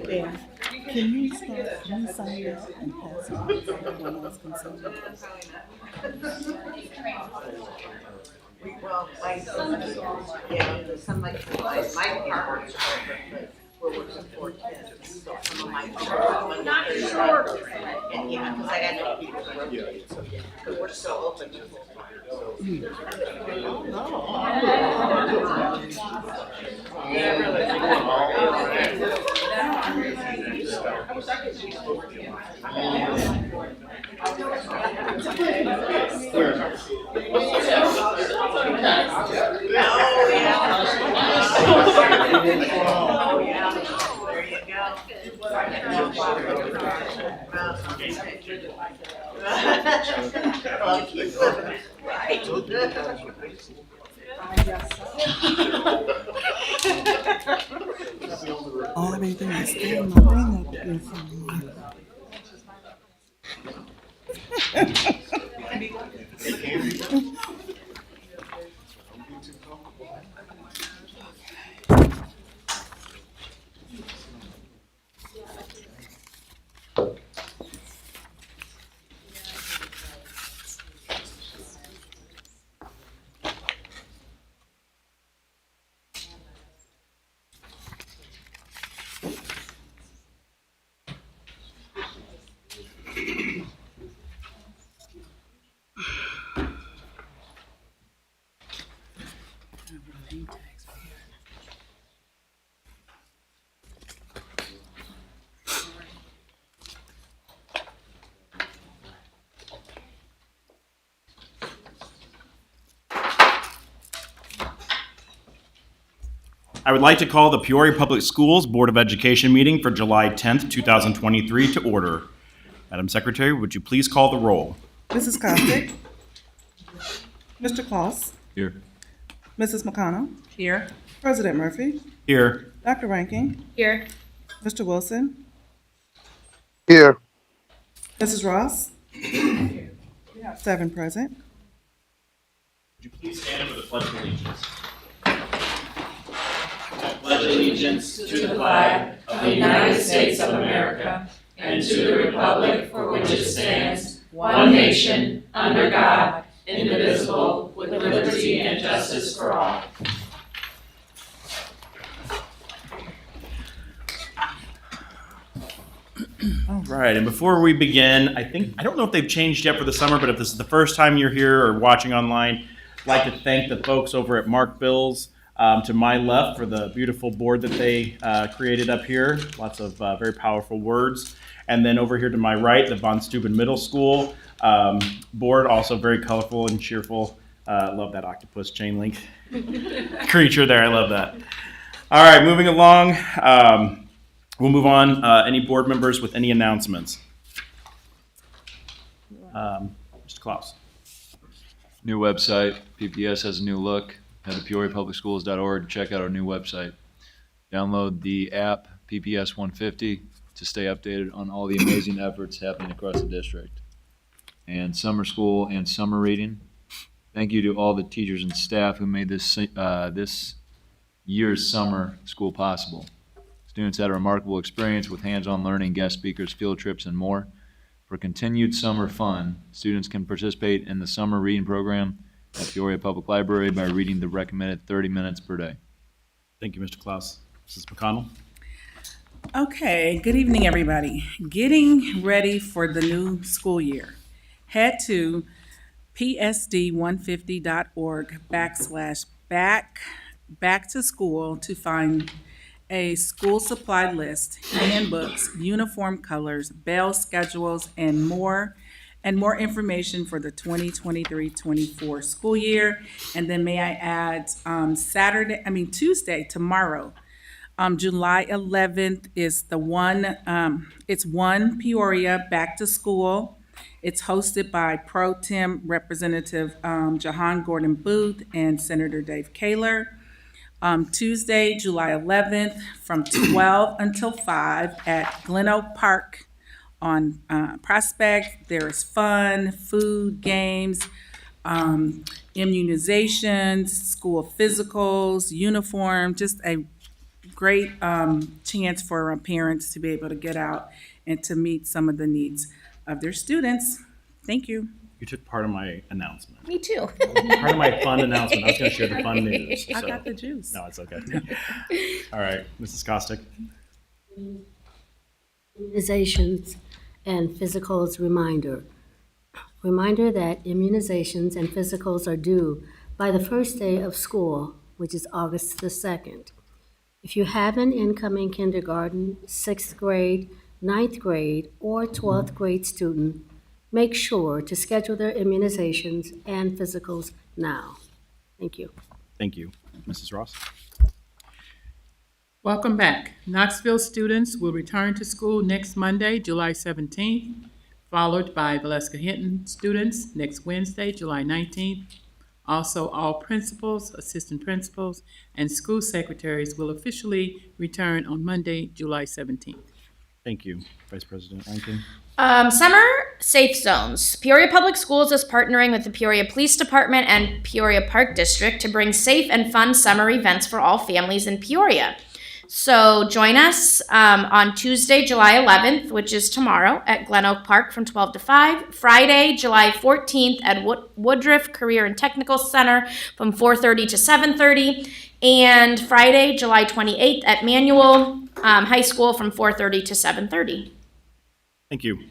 There. Can you sign this and pass it on so everyone else can sign it? Well, my son, yeah, some my partners, but we're working 4 kids, so some of my partners. Not sure. And yeah, because I got no people working, because we're still open. Oh, yeah. There you go. Well, keep living it. Right. All everything is still in my thing that is I would like to call the Peoria Public Schools Board of Education meeting for July 10th, 2023 to order. Madam Secretary, would you please call the roll? Mrs. Costick. Mr. Kloss. Here. Mrs. McConnell. Here. President Murphy. Here. Dr. Rankin. Here. Mr. Wilson. Here. Mrs. Ross. We have 7 present. Would you please stand for the Pledge of Allegiance? Pledge allegiance to the flag of the United States of America and to the republic for which it stands, one nation, under God, indivisible, with liberty and justice for all. All right, and before we begin, I don't know if they've changed yet for the summer, but if this is the first time you're here or watching online, I'd like to thank the folks over at Mark Bill's to my left for the beautiful board that they created up here. Lots of very powerful words. And then over here to my right, the Von Steuben Middle School board, also very colorful and cheerful. Love that octopus chain link creature there. I love that. All right, moving along. We'll move on. Any board members with any announcements? Mr. Klaus. New website. PPS has a new look. Head to PeoriaPublicSchools.org and check out our new website. Download the app PPS 150 to stay updated on all the amazing efforts happening across the district. And summer school and summer reading. Thank you to all the teachers and staff who made this year's summer school possible. Students had a remarkable experience with hands-on learning, guest speakers, field trips, and more. For continued summer fun, students can participate in the summer reading program at Peoria Public Library by reading the recommended 30 minutes per day. Thank you, Mr. Klaus. Mrs. McConnell. Okay, good evening, everybody. Getting ready for the new school year. Head to psd150.org/back to school to find a school supply list, handbooks, uniform colors, bell schedules, and more information for the 2023-24 school year. And then may I add, Tuesday, tomorrow, July 11th is it's one Peoria back to school. It's hosted by Pro Tem Representative Jahan Gordon Booth and Senator Dave Kaler. Tuesday, July 11th, from 12 until 5 at Glen Oak Park on Prospect. There is fun, food, games, immunizations, school physicals, uniform, just a great chance for our parents to be able to get out and to meet some of the needs of their students. Thank you. You took part of my announcement. Me too. Part of my fun announcement. I was going to share the fun news. I so- got the juice. No, it's okay. All right, Mrs. Kostick. Immunizations and physicals reminder. Reminder that immunizations and physicals are due by the first day of school, which is August the 2nd. If you have an incoming kindergarten, 6th grade, 9th grade, or 12th grade student, make sure to schedule their immunizations and physicals now. Thank you. Thank you. Mrs. Ross. Welcome back. Knoxville students will return to school next Monday, July 17th, followed by Valeska Hinton students next Wednesday, July 19th. Also, all principals, assistant principals, and school secretaries will officially return on Monday, July 17th. Thank you, Vice President Rankin. Summer safe zones. Peoria Public Schools is partnering with the Peoria Police Department and Peoria Park District to bring safe and fun summer events for all families in Peoria. So join us on Tuesday, July 11th, which is tomorrow, at Glen Oak Park from 12 to 5. Friday, July 14th at Woodruff Career and Technical Center from 4:30 to 7:30. And Friday, July 28th at Manual High School from 4:30 to 7:30. Thank you.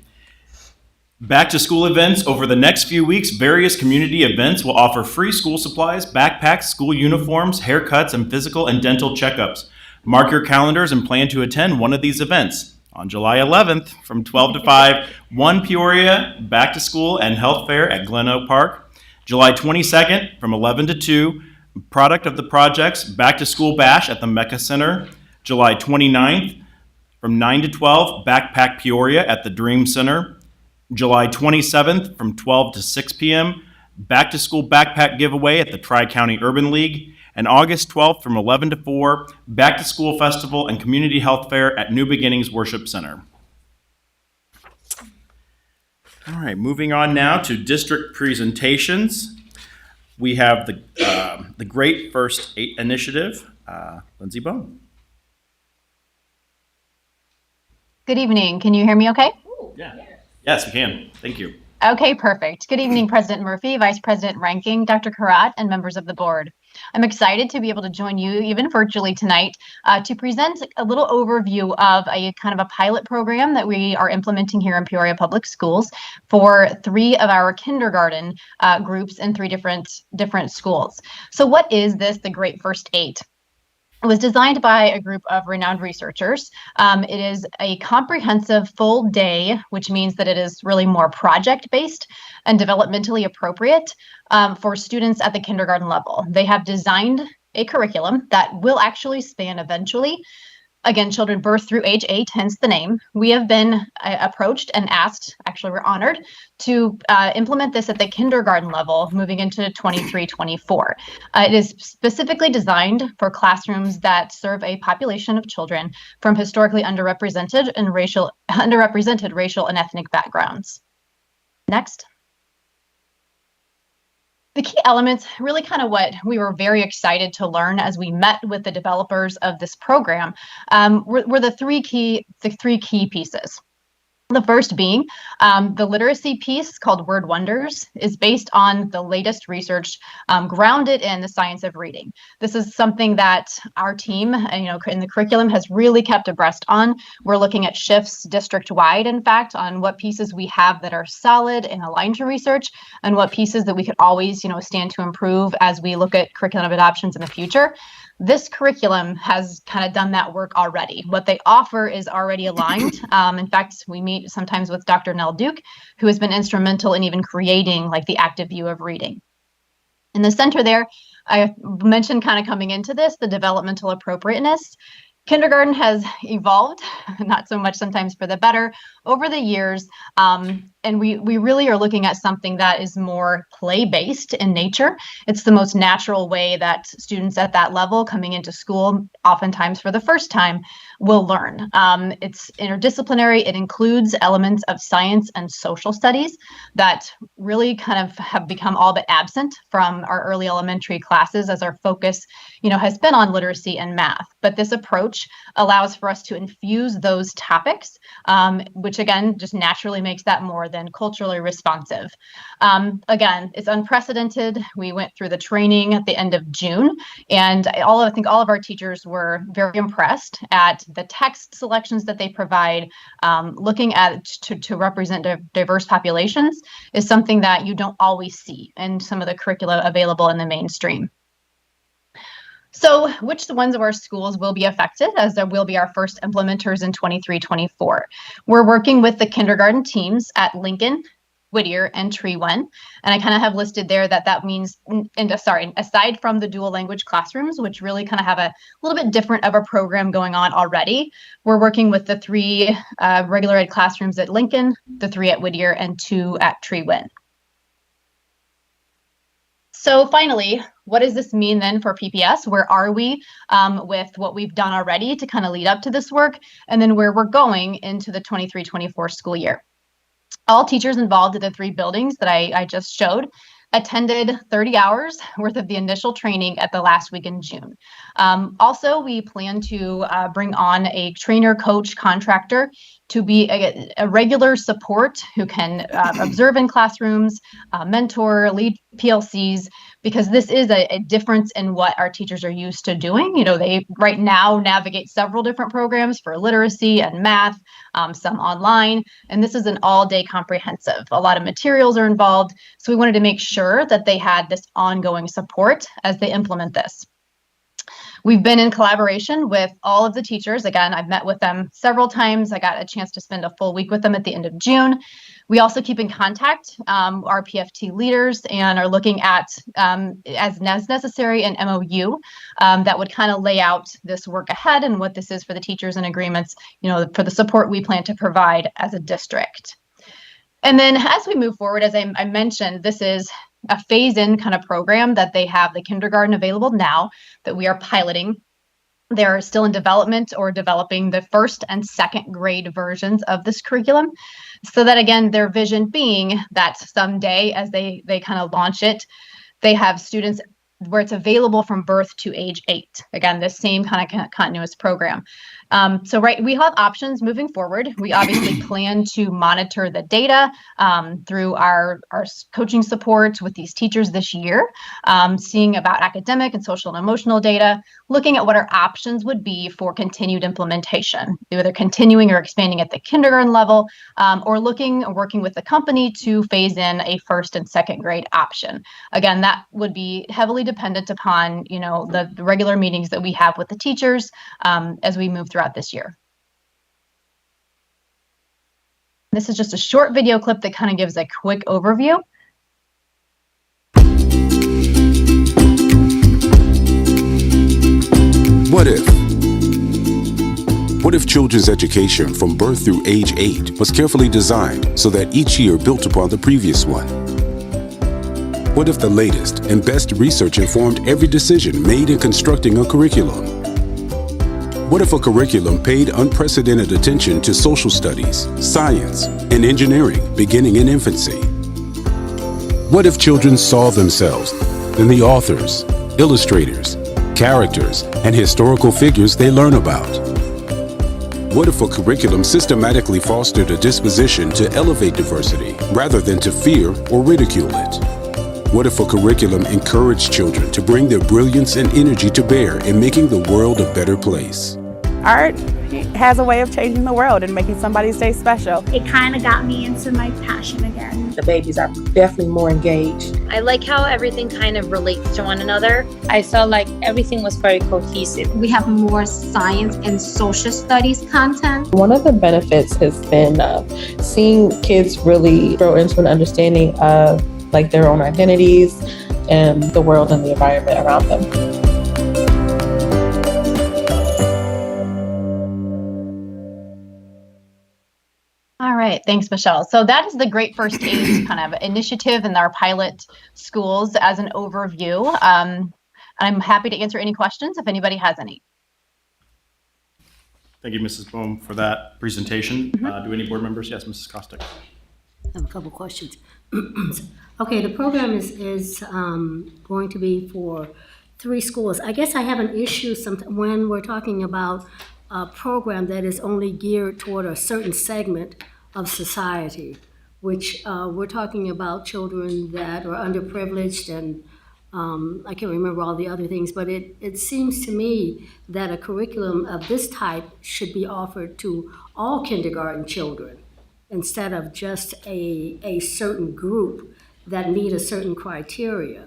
Back to school events. Over the next few weeks, various community events will offer free school supplies, backpacks, school uniforms, haircuts, and physical and dental checkups. Mark your calendars and plan to attend one of these events. On July 11th, from 12 to 5, One Peoria Back to School and Health Fair at Glen Oak Park. July 22nd, from 11 to 2, Product of the Projects Back to School Bash at the Mecca Center. July 29th, from 9 to 12, Backpack Peoria at the Dream Center. July 27th, from 12 to 6 p.m., Back to School Backpack Giveaway at the Tri-County Urban League. And August 12th, from 11 to 4, Back to School Festival and Community Health Fair at New Beginnings Worship Center. All right, moving on now to district presentations. We have the Great First 8 Initiative. Lindsay Bone. Good evening. Can you hear me okay? Yeah. Yes, we can. Thank you. Okay, perfect. Good evening, President Murphy, Vice President Ranking, Dr. Karat, and members of the board. I'm excited to be able to join you, even virtually tonight, to present a little overview of a kind of a pilot program that we are implementing here in Peoria Public Schools for 3 of our kindergarten groups in 3 different schools. So what is this, the Great First 8? It was designed by a group of renowned researchers. It is a comprehensive full day, which means that it is really more project-based and developmentally appropriate for students at the kindergarten level. They have designed a curriculum that will actually span eventually, again, children birth through age 8, hence the name. We have been approached and asked, actually we're honored, to implement this at the kindergarten level, moving into 23-24. It is specifically designed for classrooms that serve a population of children from historically underrepresented racial and ethnic backgrounds. Next. The key elements, really kind of what we were very excited to learn as we met with the developers of this program, were the three key pieces. The first being the literacy piece called Word Wonders is based on the latest research grounded in the science of reading. This is something that our team, in the curriculum has really kept abreast on. We're looking at shifts district-wide, in fact, on what pieces we have that are solid and aligned to research and what pieces that we could always, stand to improve as we look at curriculum adoptions in the future. This curriculum has kind of done that work already. What they offer is already aligned. In fact, we meet sometimes with Dr. Nell Duke, who has been instrumental in even creating the active view of reading. In the center there, I mentioned kind of coming into this, the developmental appropriateness. Kindergarten has evolved, not so much sometimes for the better, over the years, And we really are looking at something that is more play-based in nature. It's the most natural way that students at that level coming into school, oftentimes for the first time, will learn. It's interdisciplinary. It includes elements of science and social studies that really kind of have become all but absent from our early elementary classes, as our focus, has been on literacy and math. But this approach allows for us to infuse those topics, which again just naturally makes that more than culturally responsive. Again, it's unprecedented. We went through the training at the end of June, and I think all of our teachers were very impressed at the text selections that they provide. Looking at to represent diverse populations is something that you don't always see in some of the curricula available in the mainstream. So which ones of our schools will be affected, as there will be our first implementers in 23-24? We're working with the kindergarten teams at Lincoln, Whittier, and Trewen. And I kind of have listed there that means, aside from the dual language classrooms, which really kind of have a little bit different of a program going on already, we're working with the 3 regular ed classrooms at Lincoln, the 3 at Whittier, and 2 at Trewen. So finally, what does this mean then for PPS? Where are we with what we've done already to kind of lead up to this work, and then where we're going into the 23-24 school year? All teachers involved in the 3 buildings that I just showed attended 30 hours worth of the initial training at the last week in June. Also, we plan to bring on a trainer, coach, contractor to be a regular support who can observe in classrooms, mentor, lead PLCs, because this is a difference in what our teachers are used to doing. They right now navigate several different programs for literacy and math, some online, and this is an all-day comprehensive. A lot of materials are involved, so we wanted to make sure that they had this ongoing support as they implement this. We've been in collaboration with all of the teachers. Again, I've met with them several times. I got a chance to spend a full week with them at the end of June. We also keep in contact our PFT leaders and are looking at, as necessary, an MOU that would kind of lay out this work ahead and what this is for the teachers and agreements, for the support we plan to provide as a district. And then as we move forward, as I mentioned, this is a phase-in kind of program that they have the kindergarten available now that we are piloting. They're still in development or developing the 1st and 2nd grade versions of this curriculum. So that, again, their vision being that someday as they kind of launch it, they have students where it's available from birth to age 8. Again, this same kind of continuous program. We have options moving forward. We obviously plan to monitor the data through our coaching support with these teachers this year, seeing about academic and social and emotional data, looking at what our options would be for continued implementation, either continuing or expanding at the kindergarten level, or working with the company to phase in a 1st and 2nd grade option. Again, that would be heavily dependent upon the regular meetings that we have with the teachers as we move throughout this year. This is just a short video clip that kind of gives a quick overview. What if? What if children's education from birth through age 8 was carefully designed so that each year built upon the previous one? What if the latest and best research informed every decision made in constructing a curriculum? What if a curriculum paid unprecedented attention to social studies, science, and engineering beginning in infancy? What if children saw themselves in the authors, illustrators, characters, and historical figures they learn about? What if a curriculum systematically fostered a disposition to elevate diversity rather than to fear or ridicule it? What if a curriculum encouraged children to bring their brilliance and energy to bear in making the world a better place? Art has a way of changing the world and making somebody's day special. It kind of got me into my passion again. The babies are definitely more engaged. I like how everything kind of relates to one another. I felt like everything was very cohesive. We have more science and social studies content. One of the benefits has been seeing kids really grow into an understanding of their own identities and the world and the environment around them. All right, thanks, Michelle. So that is the Great First Aid kind of initiative in our pilot schools as an overview. I'm happy to answer any questions if anybody has any. Thank you, Mrs. Bohm, for that presentation. Do any board members? Yes, Mrs. Costick. I have a couple questions. Okay, the program is going to be for 3 schools. I guess I have an issue when we're talking about a program that is only geared toward a certain segment of society, which we're talking about children that are underprivileged and I can't remember all the other things, but it seems to me that a curriculum of this type should be offered to all kindergarten children instead of just a certain group that meet a certain criteria.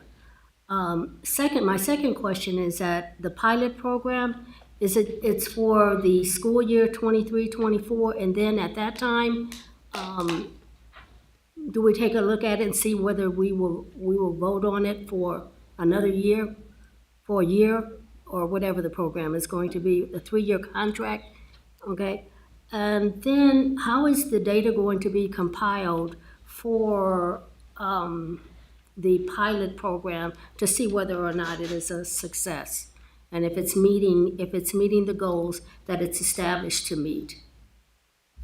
My second question is that the pilot program, it's for the school year 23-24, and then at that time, do we take a look at it and see whether we will vote on it for another year, for a year, or whatever the program is going to be, a 3-year contract, okay? And then how is the data going to be compiled for the pilot program to see whether or not it is a success? And if it's meeting the goals that it's established to meet?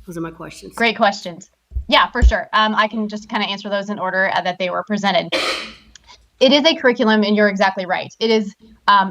Those are my questions. Great questions. Yeah, for sure. I can just kind of answer those in order that they were presented. It is a curriculum, and you're exactly right. It is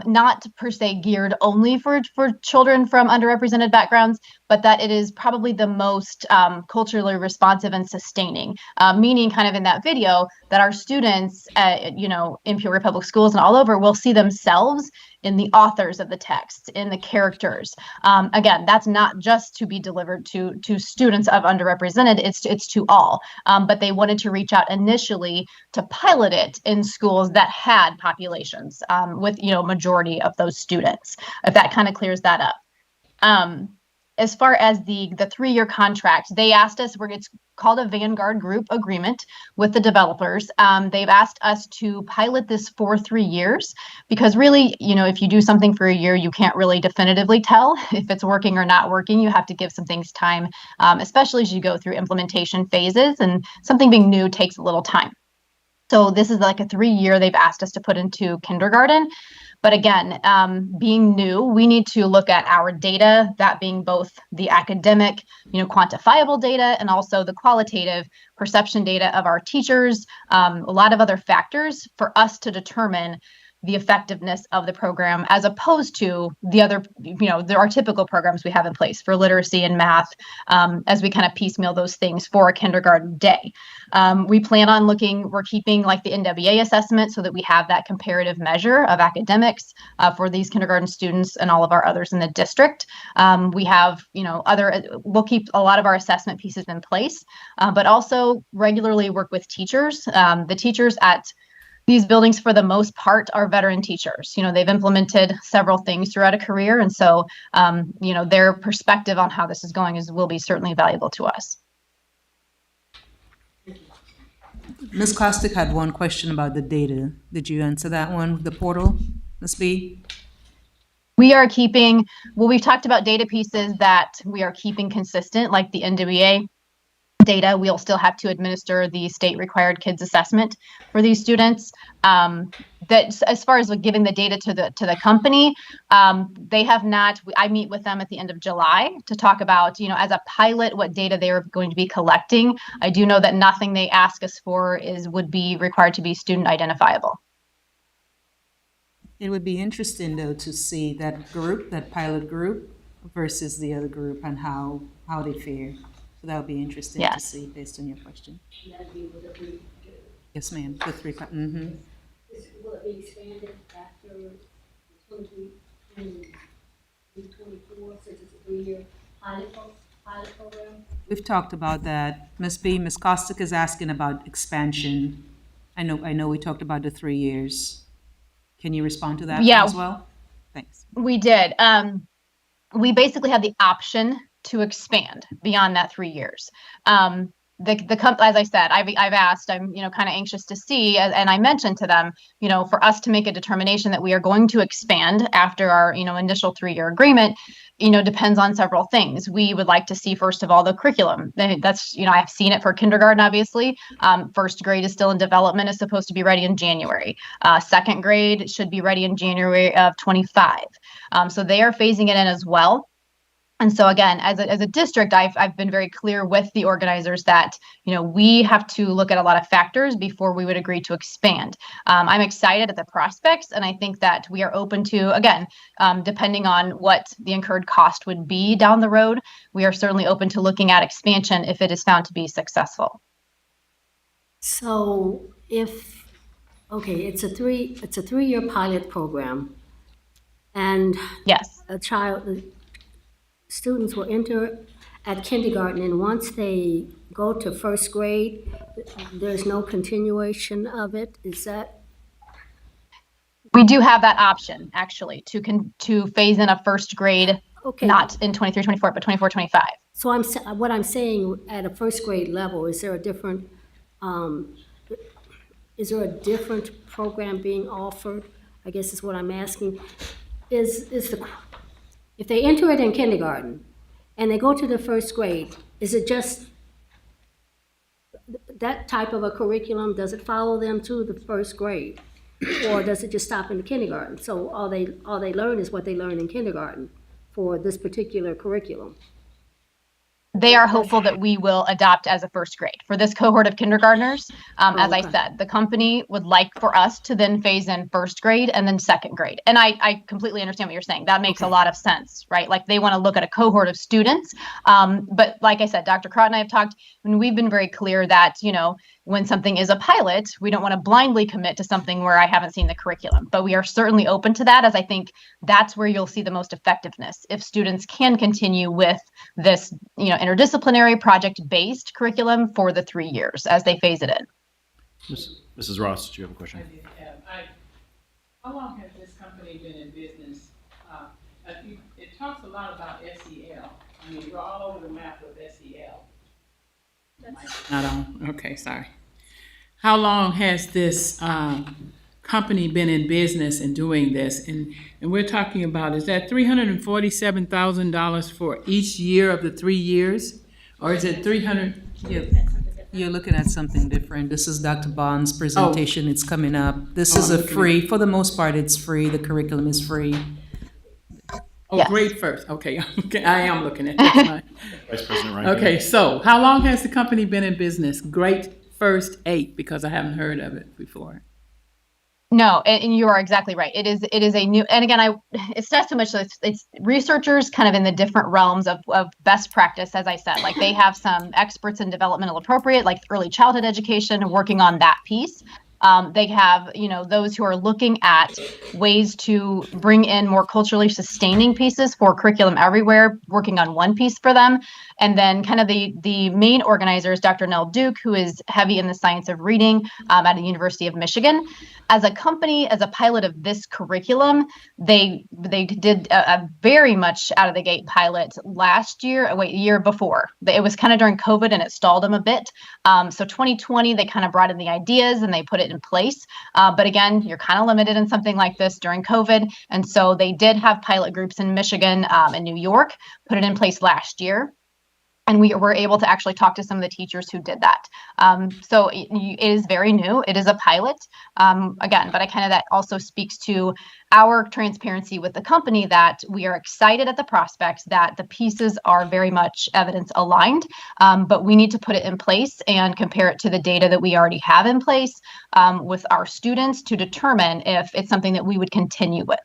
not per se geared only for children from underrepresented backgrounds, but that it is probably the most culturally responsive and sustaining, meaning kind of in that video that our students, in Peoria Public Schools and all over will see themselves in the authors of the text, in the characters. Again, that's not just to be delivered to students of underrepresented, it's to all. But they wanted to reach out initially to pilot it in schools that had populations with, majority of those students, if that kind of clears that up. As far as the 3-year contract, they asked us, it's called a Vanguard Group agreement with the developers. They've asked us to pilot this for 3 years because really, if you do something for a year, you can't really definitively tell if it's working or not working. You have to give some things time, especially as you go through implementation phases, and something being new takes a little time. So this is like a 3-year they've asked us to put into kindergarten. But again, being new, we need to look at our data, that being both the academic, quantifiable data, and also the qualitative perception data of our teachers, a lot of other factors for us to determine the effectiveness of the program, as opposed to the other, there are typical programs we have in place for literacy and math, as we kind of piecemeal those things for a kindergarten day. We plan on we're keeping like the NWA assessment so that we have that comparative measure of academics for these kindergarten students and all of our others in the district. We have, we'll keep a lot of our assessment pieces in place, but also regularly work with teachers. The teachers at these buildings, for the most part, are veteran teachers. They've implemented several things throughout a career. And so, their perspective on how this is going will be certainly valuable to us. Ms. Costick had one question about the data. Did you answer that one, the portal, Ms. B? We are keeping, we've talked about data pieces that we are keeping consistent, like the NWA data. We'll still have to administer the state required kids assessment for these students. That as far as giving the data to the company, they have not. I meet with them at the end of July to talk about, as a pilot, what data they are going to be collecting. I do know that nothing they ask us for would be required to be student identifiable. It would be interesting though to see that pilot group versus the other group and how they fare. So that would be interesting to see based on your question. Yes, ma'am. The 3. Mm-hmm. Will it be expanded after 2024 since it's a 3-year pilot program? We've talked about that. Ms. Costick is asking about expansion. I know we talked about the 3 years. Can you respond to that as well? Thanks. We did. We basically had the option to expand beyond that 3 years. as I said, I've asked, I'm, kind of anxious to see, and I mentioned to them, for us to make a determination that we are going to expand after our, initial 3-year agreement, depends on several things. We would like to see, first of all, the curriculum. That's, I've seen it for kindergarten, obviously. First grade is still in development, is supposed to be ready in January. Second grade should be ready in January of 25. So they are phasing it in as well. And so again, as a district, I've been very clear with the organizers that, we have to look at a lot of factors before we would agree to expand. I'm excited at the prospects, and I think that we are open to, again, depending on what the incurred cost would be down the road, we are certainly open to looking at expansion if it is found to be successful. So it's a 3-year pilot program, and yes, students will enter at kindergarten, and once they go to first grade, there's no continuation of it. Is that? We do have that option, actually, to phase in a first grade, not in 23-24, but 24-25. So what I'm saying, at a first grade level, is there a different program being offered? I guess is what I'm asking. If they enter it in kindergarten and they go to the first grade, is it just that type of a curriculum? Does it follow them to the first grade, or does it just stop in the kindergarten? So all they learn is what they learn in kindergarten for this particular curriculum. They are hopeful that we will adopt as a first grade for this cohort of kindergartners. As I said, the company would like for us to then phase in first grade and then second grade. And I completely understand what you're saying. That makes a lot of sense, right? Like they want to look at a cohort of students. But like I said, Dr. Crott and I have talked, and we've been very clear that, when something is a pilot, we don't want to blindly commit to something where I haven't seen the curriculum. But we are certainly open to that, as I think that's where you'll see the most effectiveness. If students can continue with this, interdisciplinary project-based curriculum for the 3 years as they phase it in. Mrs. Ross, do you have a question? How long has this company been in business? It talks a lot about SEL. I mean, we're all over the map with SEL. Not on. Okay, sorry. How long has this company been in business and doing this? And we're talking about, is that $347,000 for each year of the 3 years? Or is it 300? You're looking at something different. This is Dr. Bond's presentation. It's coming up. This is a free, for the most part, it's free. The curriculum is free. Oh, yes. Grade first. Okay, I am looking at this. Vice President Ryan. Okay, so how long has the company been in business? Grade first 8, because I haven't heard of it before. No, and you are exactly right. It is a new, and again, it's not so much that it's researchers kind of in the different realms of best practice, as I said. Like they have some experts in developmental appropriate, like early childhood education, working on that piece. They have, those who are looking at ways to bring in more culturally sustaining pieces for curriculum everywhere, working on one piece for them. And then kind of the main organizer is Dr. Nell Duke, who is heavy in the science of reading at the University of Michigan. As a company, as a pilot of this curriculum, they did a very much out of the gate pilot year before. It was kind of during COVID and it stalled them a bit. So 2020, they kind of brought in the ideas and they put it in place. But again, you're kind of limited in something like this during COVID. And so they did have pilot groups in Michigan and New York, put it in place last year. And we were able to actually talk to some of the teachers who did that. So it is very new. It is a pilot, again, but that also speaks to our transparency with the company that we are excited at the prospects, that the pieces are very much evidence aligned, but we need to put it in place and compare it to the data that we already have in place with our students to determine if it's something that we would continue with.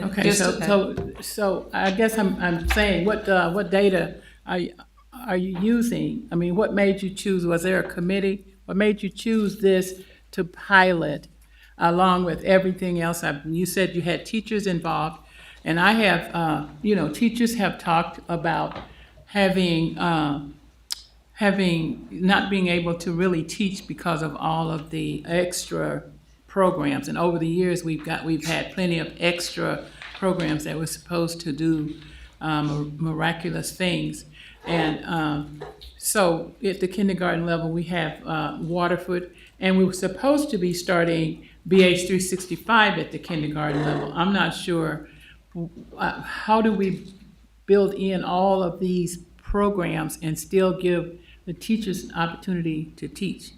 Okay, so I guess I'm saying, what data are you using? I mean, what made you choose? Was there a committee? What made you choose this to pilot along with everything else? You said you had teachers involved, and I have, teachers have talked about having not being able to really teach because of all of the extra programs. And over the years, we've had plenty of extra programs that were supposed to do miraculous things. And so at the kindergarten level, we have Waterford, and we were supposed to be starting BH 365 at the kindergarten level. I'm not sure, how do we build in all of these programs and still give the teachers an opportunity to teach?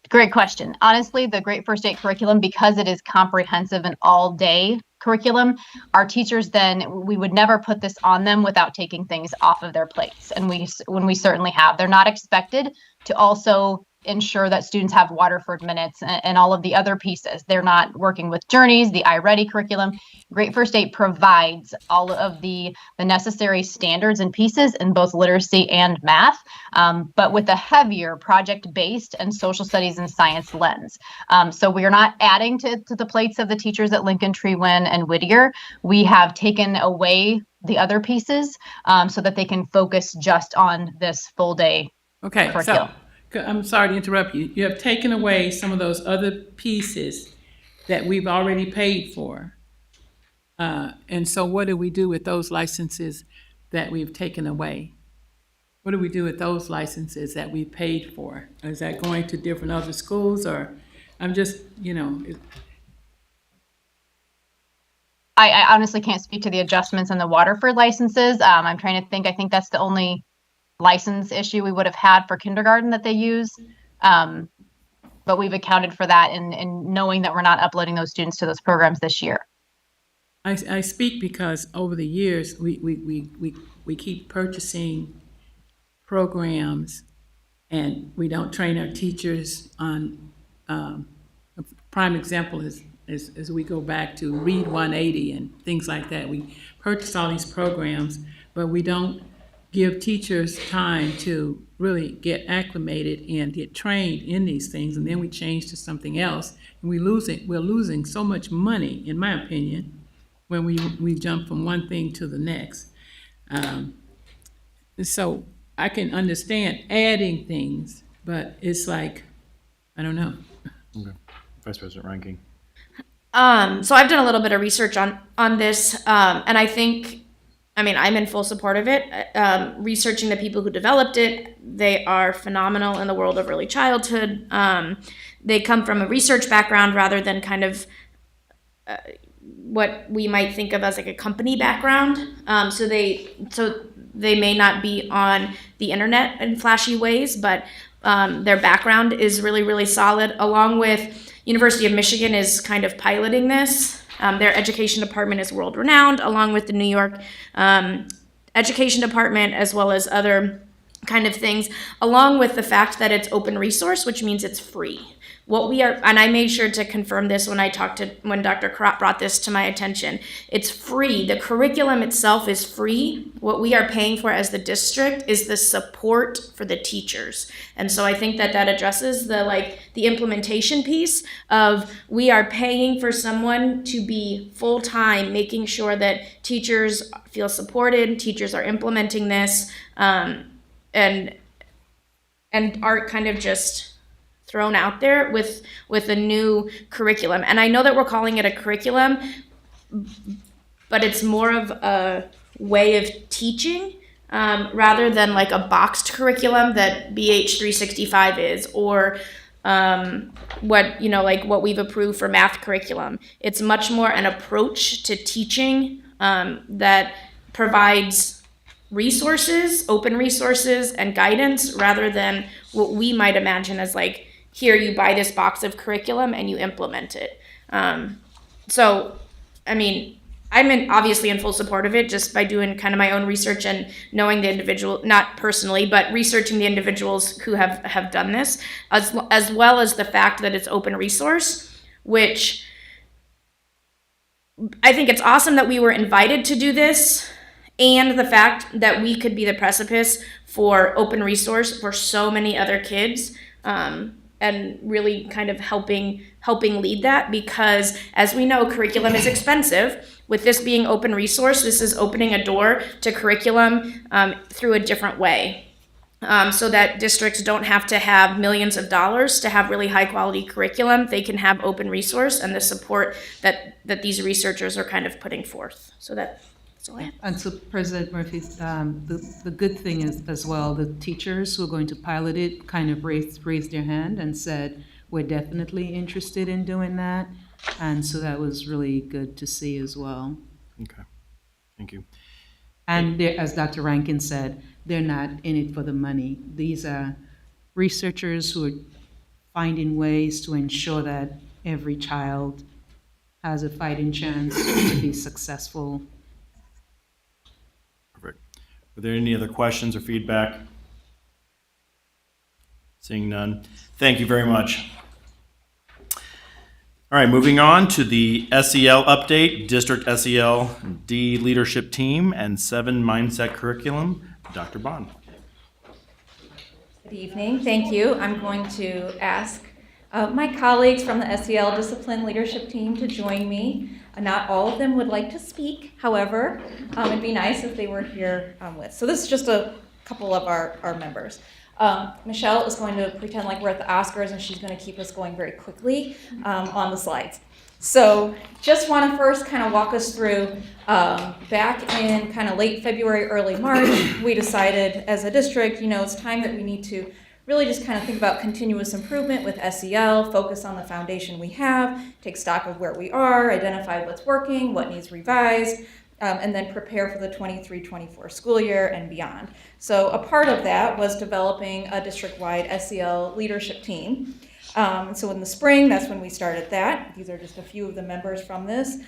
Great question. Honestly, the Great First Aid curriculum, because it is comprehensive and all day curriculum, our teachers then, we would never put this on them without taking things off of their plates. And when we certainly have, they're not expected to also ensure that students have Waterford minutes and all of the other pieces. They're not working with Journeys, the iReady curriculum. Great First Aid provides all of the necessary standards and pieces in both literacy and math, but with a heavier project-based and social studies and science lens. So we are not adding to the plates of the teachers at Lincoln, Trewin, and Whittier. We have taken away the other pieces so that they can focus just on this full day curriculum. So I'm sorry to interrupt you. You have taken away some of those other pieces that we've already paid for. And so what do we do with those licenses that we've taken away? What do we do with those licenses that we paid for? Is that going to different other schools, or I'm just, I honestly can't speak to the adjustments in the Waterford licenses. I'm trying to think. I think that's the only license issue we would have had for kindergarten that they use. But we've accounted for that in knowing that we're not uploading those students to those programs this year. I speak because over the years, we keep purchasing programs and we don't train our teachers on, a prime example is as we go back to Read 180 and things like that. We purchase all these programs, but we don't give teachers time to really get acclimated and get trained in these things, and then we change to something else, and we're losing so much money, in my opinion, when we jump from one thing to the next. So I can understand adding things, but it's like, I don't know. Okay. Vice President Ranking. So I've done a little bit of research on this, and I think, I'm in full support of it. Researching the people who developed it, they are phenomenal in the world of early childhood. They come from a research background rather than kind of what we might think of as like a company background. So they may not be on the internet in flashy ways, but their background is really, really solid, along with University of Michigan is kind of piloting this. Their education department is world renowned, along with the New York education department, as well as other kind of things, along with the fact that it's open resource, which means it's free. And I made sure to confirm this when when Dr. Karat brought this to my attention. It's free. The curriculum itself is free. What we are paying for as the district is the support for the teachers. And so I think that addresses the implementation piece of we are paying for someone to be full-time, making sure that teachers feel supported, teachers are implementing this, and aren't kind of just thrown out there with a new curriculum. And I know that we're calling it a curriculum, but it's more of a way of teaching rather than like a boxed curriculum that BH 365 is, or what we've approved for math curriculum. It's much more an approach to teaching that provides resources, open resources, and guidance, rather than what we might imagine as like, here you buy this box of curriculum and you implement it. I'm obviously in full support of it, just by doing kind of my own research and knowing the individual, not personally, but researching the individuals who have done this, as well as the fact that it's open resource, which I think it's awesome that we were invited to do this, and the fact that we could be the precipice for open resource for so many other kids, and really kind of helping lead that, because as we know, curriculum is expensive. With this being open resource, this is opening a door to curriculum through a different way, so that districts don't have to have millions of dollars to have really high quality curriculum. They can have open resource and the support that these researchers are kind of putting forth. So that's And so President Murphy, the good thing is as well, the teachers who are going to pilot it kind of raised their hand and said, we're definitely interested in doing that. And so that was really good to see as well. Okay, thank you. And as Dr. Rankin said, they're not in it for the money. These are researchers who are finding ways to ensure that every child has a fighting chance to be successful. Perfect. Are there any other questions or feedback? Seeing none. Thank you very much. All right, moving on to the SEL update, District SEL Leadership Team and 7 Mindset Curriculum. Dr. Bond. Good evening. Thank you. I'm going to ask my colleagues from the SEL Discipline Leadership Team to join me. Not all of them would like to speak. However, it'd be nice if they were here with. So this is just a couple of our members. Michelle is going to pretend like we're at the Oscars, and she's going to keep us going very quickly on the slides. So just want to first kind of walk us through, back in kind of late February, early March, we decided as a district, it's time that we need to really just kind of think about continuous improvement with SEL, focus on the foundation we have, take stock of where we are, identify what's working, what needs revised, and then prepare for the 23-24 school year and beyond. So a part of that was developing a district-wide SEL leadership team. So in the spring, that's when we started that. These are just a few of the members from this.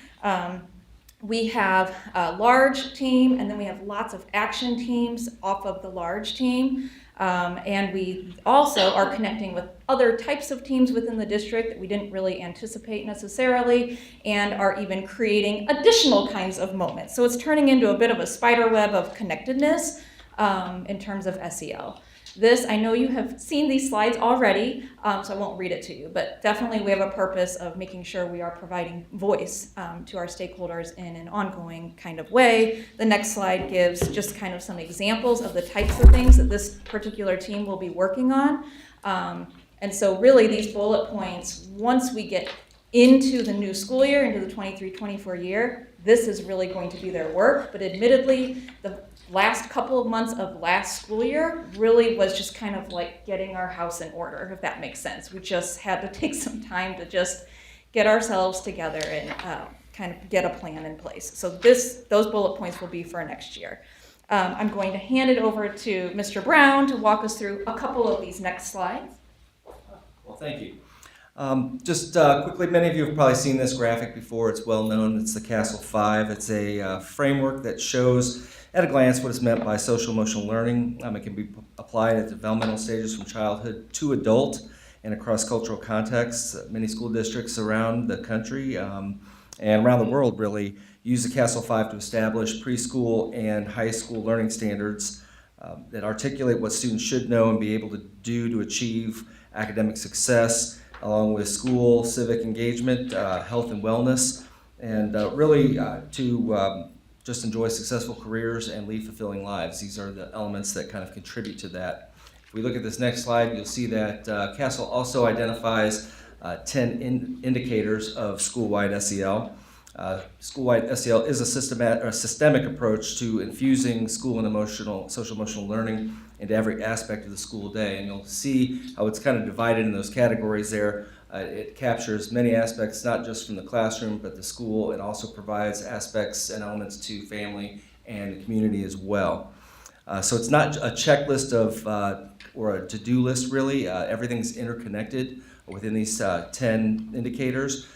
We have a large team, and then we have lots of action teams off of the large team. And we also are connecting with other types of teams within the district that we didn't really anticipate necessarily, and are even creating additional kinds of moments. So it's turning into a bit of a spider web of connectedness in terms of SEL. This, I know you have seen these slides already, so I won't read it to you, but definitely we have a purpose of making sure we are providing voice to our stakeholders in an ongoing kind of way. The next slide gives just kind of some examples of the types of things that this particular team will be working on. And so really these bullet points, once we get into the new school year, into the 23-24 year, this is really going to be their work. But admittedly, the last couple of months of last school year really was just kind of like getting our house in order, if that makes sense. We just had to take some time to just get ourselves together and kind of get a plan in place. So those bullet points will be for next year. I'm going to hand it over to Mr. Brown to walk us through a couple of these next slides. Well, thank you. Just quickly, many of you have probably seen this graphic before. It's well known. It's the Castle 5. It's a framework that shows at a glance what is meant by social emotional learning. It can be applied at developmental stages from childhood to adult and across cultural contexts. Many school districts around the country and around the world really use the Castle 5 to establish preschool and high school learning standards that articulate what students should know and be able to do to achieve academic success, along with school, civic engagement, health and wellness, and really to just enjoy successful careers and lead fulfilling lives. These are the elements that kind of contribute to that. If we look at this next slide, you'll see that CASEL also identifies 10 indicators of school-wide SEL. School-wide SEL is a systemic approach to infusing school and social emotional learning into every aspect of the school day. And you'll see how it's kind of divided in those categories there. It captures many aspects, not just from the classroom, but the school. It also provides aspects and elements to family and the community as well. So it's not a checklist of or a to-do list, really. Everything's interconnected within these 10 indicators.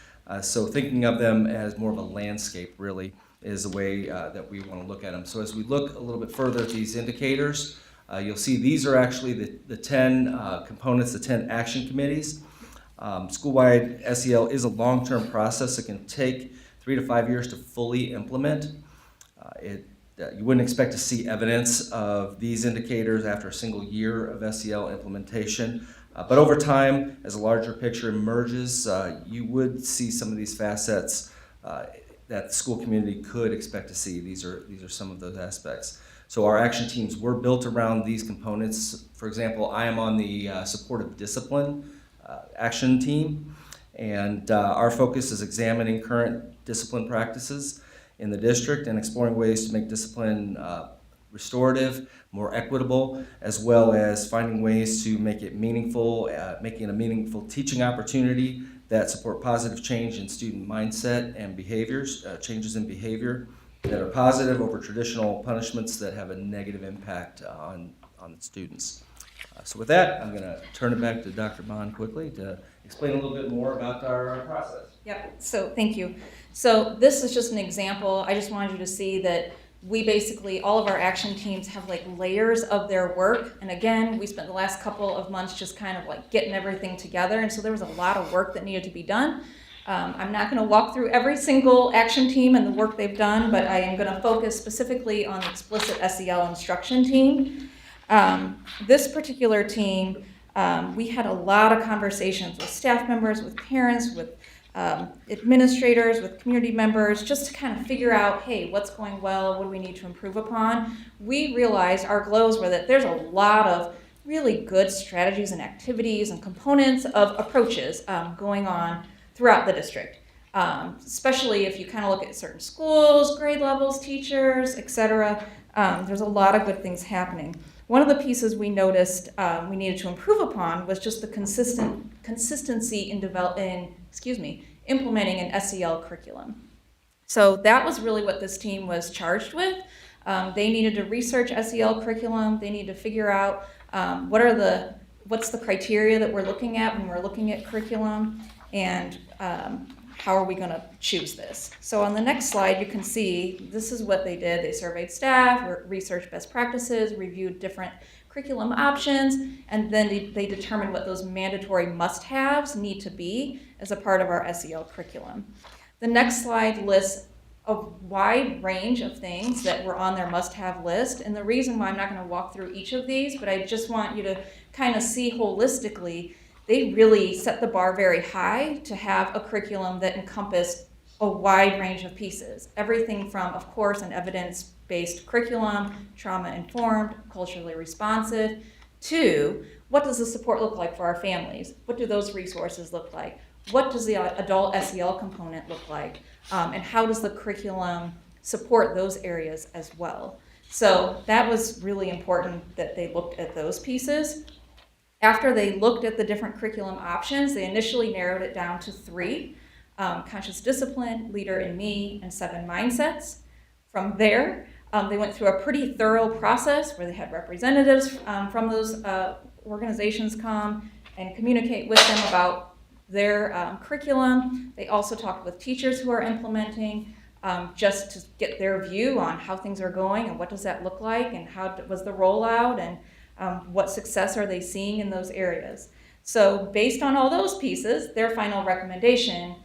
So thinking of them as more of a landscape, really, is the way that we want to look at them. So as we look a little bit further at these indicators, you'll see these are actually the 10 components, the 10 action committees. School-wide SEL is a long-term process. It can take 3 to 5 years to fully implement. You wouldn't expect to see evidence of these indicators after a single year of SEL implementation. But over time, as a larger picture emerges, you would see some of these facets that the school community could expect to see. These are some of those aspects. So our action teams were built around these components. For example, I am on the supportive discipline action team, and our focus is examining current discipline practices in the district and exploring ways to make discipline restorative, more equitable, as well as finding ways to make it meaningful, making it a meaningful teaching opportunity that support positive change in student mindset and behaviors, changes in behavior that are positive over traditional punishments that have a negative impact on students. So with that, I'm going to turn it back to Dr. Bond quickly to explain a little bit more about our process. Yep, so thank you. So this is just an example. I just wanted you to see that we basically, all of our action teams have like layers of their work. And again, we spent the last couple of months just kind of like getting everything together. And so there was a lot of work that needed to be done. I'm not going to walk through every single action team and the work they've done, but I am going to focus specifically on the explicit SEL Instruction Team. This particular team, we had a lot of conversations with staff members, with parents, with administrators, with community members, just to kind of figure out, hey, what's going well, what do we need to improve upon. We realized our glows were that there's a lot of really good strategies and activities and components of approaches going on throughout the district, especially if you kind of look at certain schools, grade levels, teachers, etc. There's a lot of good things happening. One of the pieces we noticed we needed to improve upon was just the consistency in implementing an SEL curriculum. So that was really what this team was charged with. They needed to research SEL curriculum. They needed to figure out what's the criteria that we're looking at when we're looking at curriculum, and how are we going to choose this. So on the next slide, you can see this is what they did. They surveyed staff, researched best practices, reviewed different curriculum options, and then they determined what those mandatory must-haves need to be as a part of our SEL curriculum. The next slide lists a wide range of things that were on their must-have list, and the reason why I'm not going to walk through each of these, but I just want you to kind of see holistically, they really set the bar very high to have a curriculum that encompassed a wide range of pieces. Everything from, of course, an evidence-based curriculum, trauma-informed, culturally responsive, to what does the support look like for our families? What do those resources look like? What does the adult SEL component look like? And how does the curriculum support those areas as well? So that was really important that they looked at those pieces. After they looked at the different curriculum options, they initially narrowed it down to 3, conscious discipline, leader in me, and 7 mindsets. From there, they went through a pretty thorough process where they had representatives from those organizations come and communicate with them about their curriculum. They also talked with teachers who are implementing just to get their view on how things are going and what does that look like and how was the rollout and what success are they seeing in those areas. So based on all those pieces, their final recommendation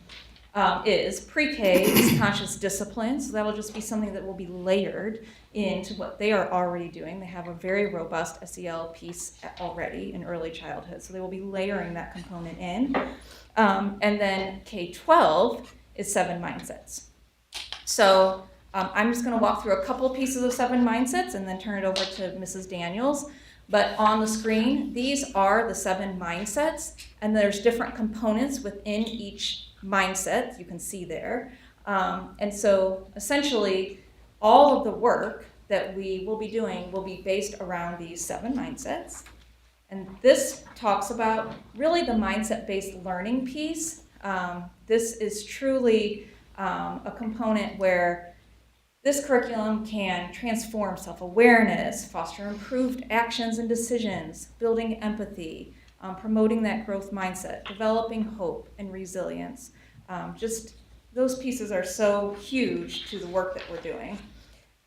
is PreK is conscious discipline. So that'll just be something that will be layered into what they are already doing. They have a very robust SEL piece already in early childhood. So they will be layering that component in. And then K-12 is 7 mindsets. So I'm just going to walk through a couple pieces of 7 mindsets and then turn it over to Mrs. Daniels. But on the screen, these are the 7 mindsets, and there's different components within each mindset, you can see there. And so essentially, all of the work that we will be doing will be based around these 7 mindsets. And this talks about really the mindset-based learning piece. This is truly a component where this curriculum can transform self-awareness, foster improved actions and decisions, building empathy, promoting that growth mindset, developing hope and resilience. Just those pieces are so huge to the work that we're doing.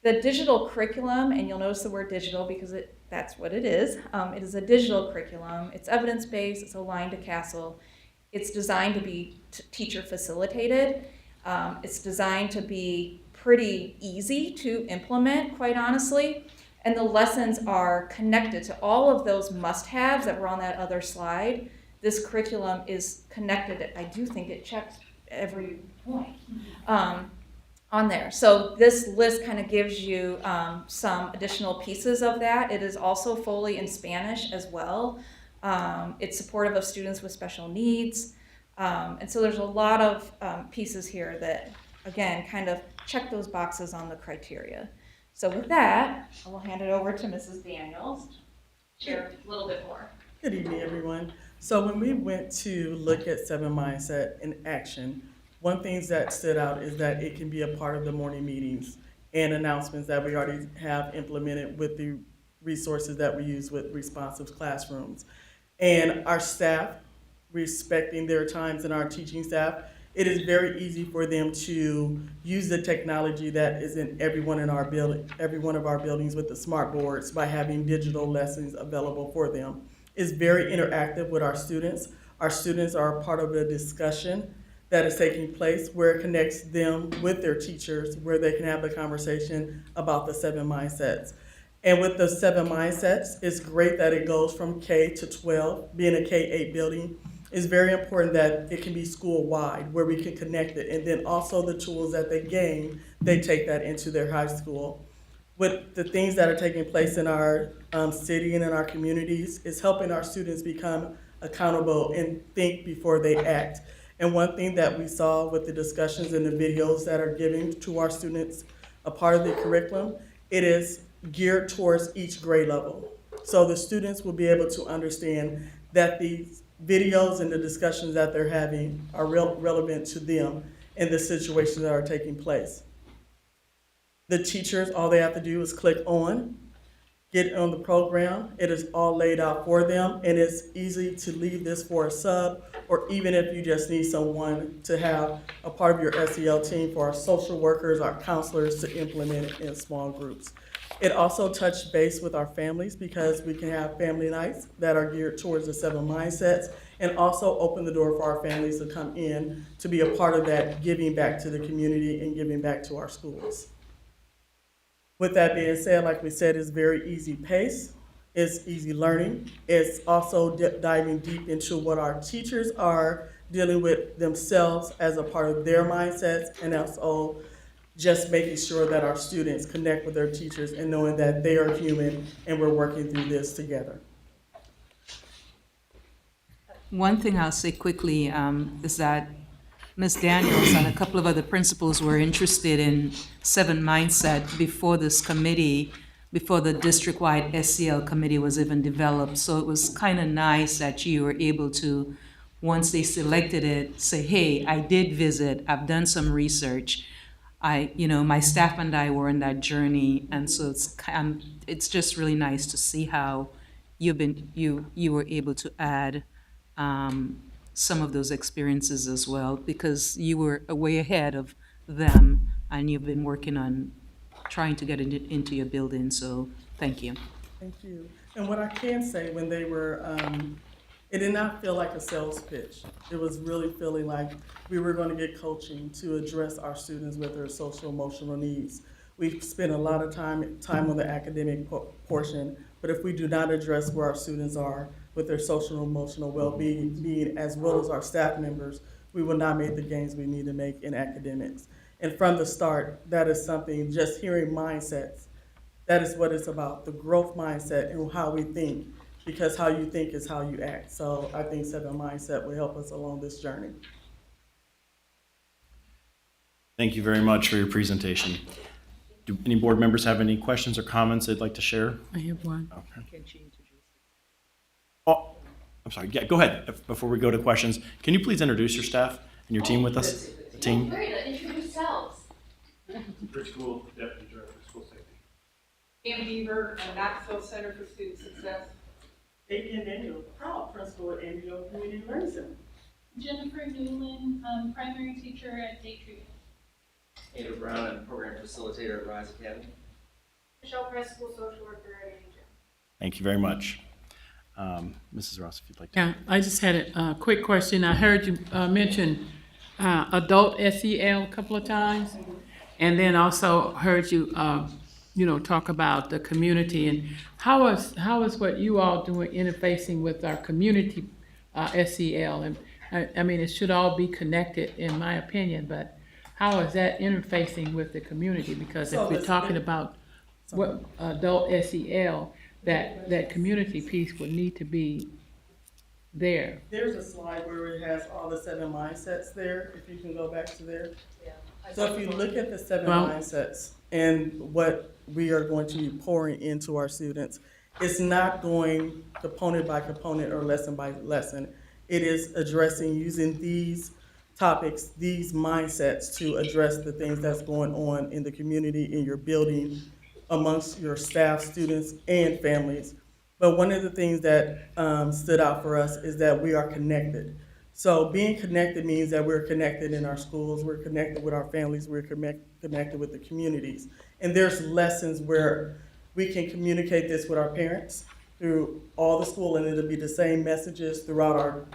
The digital curriculum, and you'll notice the word digital because that's what it is. It is a digital curriculum. It's evidence-based, it's aligned to CASEL. It's designed to be teacher facilitated. It's designed to be pretty easy to implement, quite honestly. And the lessons are connected to all of those must-haves that were on that other slide. This curriculum is connected. I do think it checks every point on there. So this list kind of gives you some additional pieces of that. It is also fully in Spanish as well. It's supportive of students with special needs. And so there's a lot of pieces here that again, kind of check those boxes on the criteria. So with that, I will hand it over to Mrs. Daniels to share a little bit more. Good evening, everyone. So when we went to look at 7 Mindset in action, one thing that stood out is that it can be a part of the morning meetings and announcements that we already have implemented with the resources that we use with responsive classrooms. And our staff, respecting their times, and our teaching staff, it is very easy for them to use the technology that is in every one of our buildings with the smart boards by having digital lessons available for them. It's very interactive with our students. Our students are a part of the discussion that is taking place where it connects them with their teachers, where they can have the conversation about the 7 mindsets. And with the 7 mindsets, it's great that it goes from K to 12, being a K-8 building. It's very important that it can be school-wide, where we can connect it. And then also the tools that they gain, they take that into their high school. With the things that are taking place in our city and in our communities, is helping our students become accountable and think before they act. And one thing that we saw with the discussions and the videos that are given to our students, a part of the curriculum, it is geared towards each grade level. So the students will be able to understand that these videos and the discussions that they're having are relevant to them in the situations that are taking place. The teachers, all they have to do is click on, get on the program. It is all laid out for them, and it's easy to leave this for a sub, or even if you just need someone to have a part of your SEL team, for our social workers, our counselors to implement it in small groups. It also touched base with our families because we can have family nights that are geared towards the 7 mindsets, and also open the door for our families to come in to be a part of that giving back to the community and giving back to our schools. With that being said, like we said, it's very easy pace, it's easy learning. It's also diving deep into what our teachers are dealing with themselves as a part of their mindsets, and also just making sure that our students connect with their teachers and knowing that they are human and we're working through this together. One thing I'll say quickly is that Ms. Daniels and a couple of other principals were interested in 7 Mindset before this committee, before the district-wide SEL committee was even developed. So it was kind of nice that you were able to, once they selected it, say, hey, I did visit, I've done some research. My staff and I were on that journey, and so it's just really nice to see how you were able to add some of those experiences as well, because you were way ahead of them, and you've been working on trying to get it into your building. So thank you. Thank you. And what I can say, when they were, it did not feel like a sales pitch. It was really feeling like we were going to get coaching to address our students with their social emotional needs. We've spent a lot of time on the academic portion, but if we do not address where our students are with their social emotional well-being, as well as our staff members, we will not make the gains we need to make in academics. And from the start, that is something, just hearing mindsets, that is what it's about, the growth mindset and how we think, because how you think is how you act. So I think 7 Mindset will help us along this journey. Thank you very much for your presentation. Do any board members have any questions or comments they'd like to share? I have one. Okay. Oh, I'm sorry. Yeah, go ahead. Before we go to questions, can you please introduce your staff and your team with us? The team. Great, introduce yourselves. Rich School, Deputy Director of School Safety. Pam Beaver, Knoxville Center for Student Success. Adrian Daniel, proud principal at Andrew Community Learning Center. Jennifer Newland, primary teacher at Day Tree. Andrew Brown, I'm program facilitator at Rise Academy. Michelle Press, school social worker at AJ. Thank you very much. Mrs. Ross, if you'd like to. Yeah, I just had a quick question. I heard you mention adult SEL a couple of times, and then also heard you, talk about the community, and how is what you all doing interfacing with our community SEL? And I mean, it should all be connected, in my opinion, but how is that interfacing with the community? Because if we're talking about what adult SEL, that community piece would need to be there. There's a slide where it has all the 7 mindsets there, if you can go back to there. Yeah. So if you look at the 7 Well- mindsets and what we are going to be pouring into our students, it's not going component by component or lesson by lesson. It is addressing using these topics, these mindsets to address the things that's going on in the community, in your building, amongst your staff, students, and families. But one of the things that stood out for us is that we are connected. So being connected means that we're connected in our schools, we're connected with our families, we're connected with the communities. And there's lessons where we can communicate this with our parents through all the school, and it'll be the same messages throughout our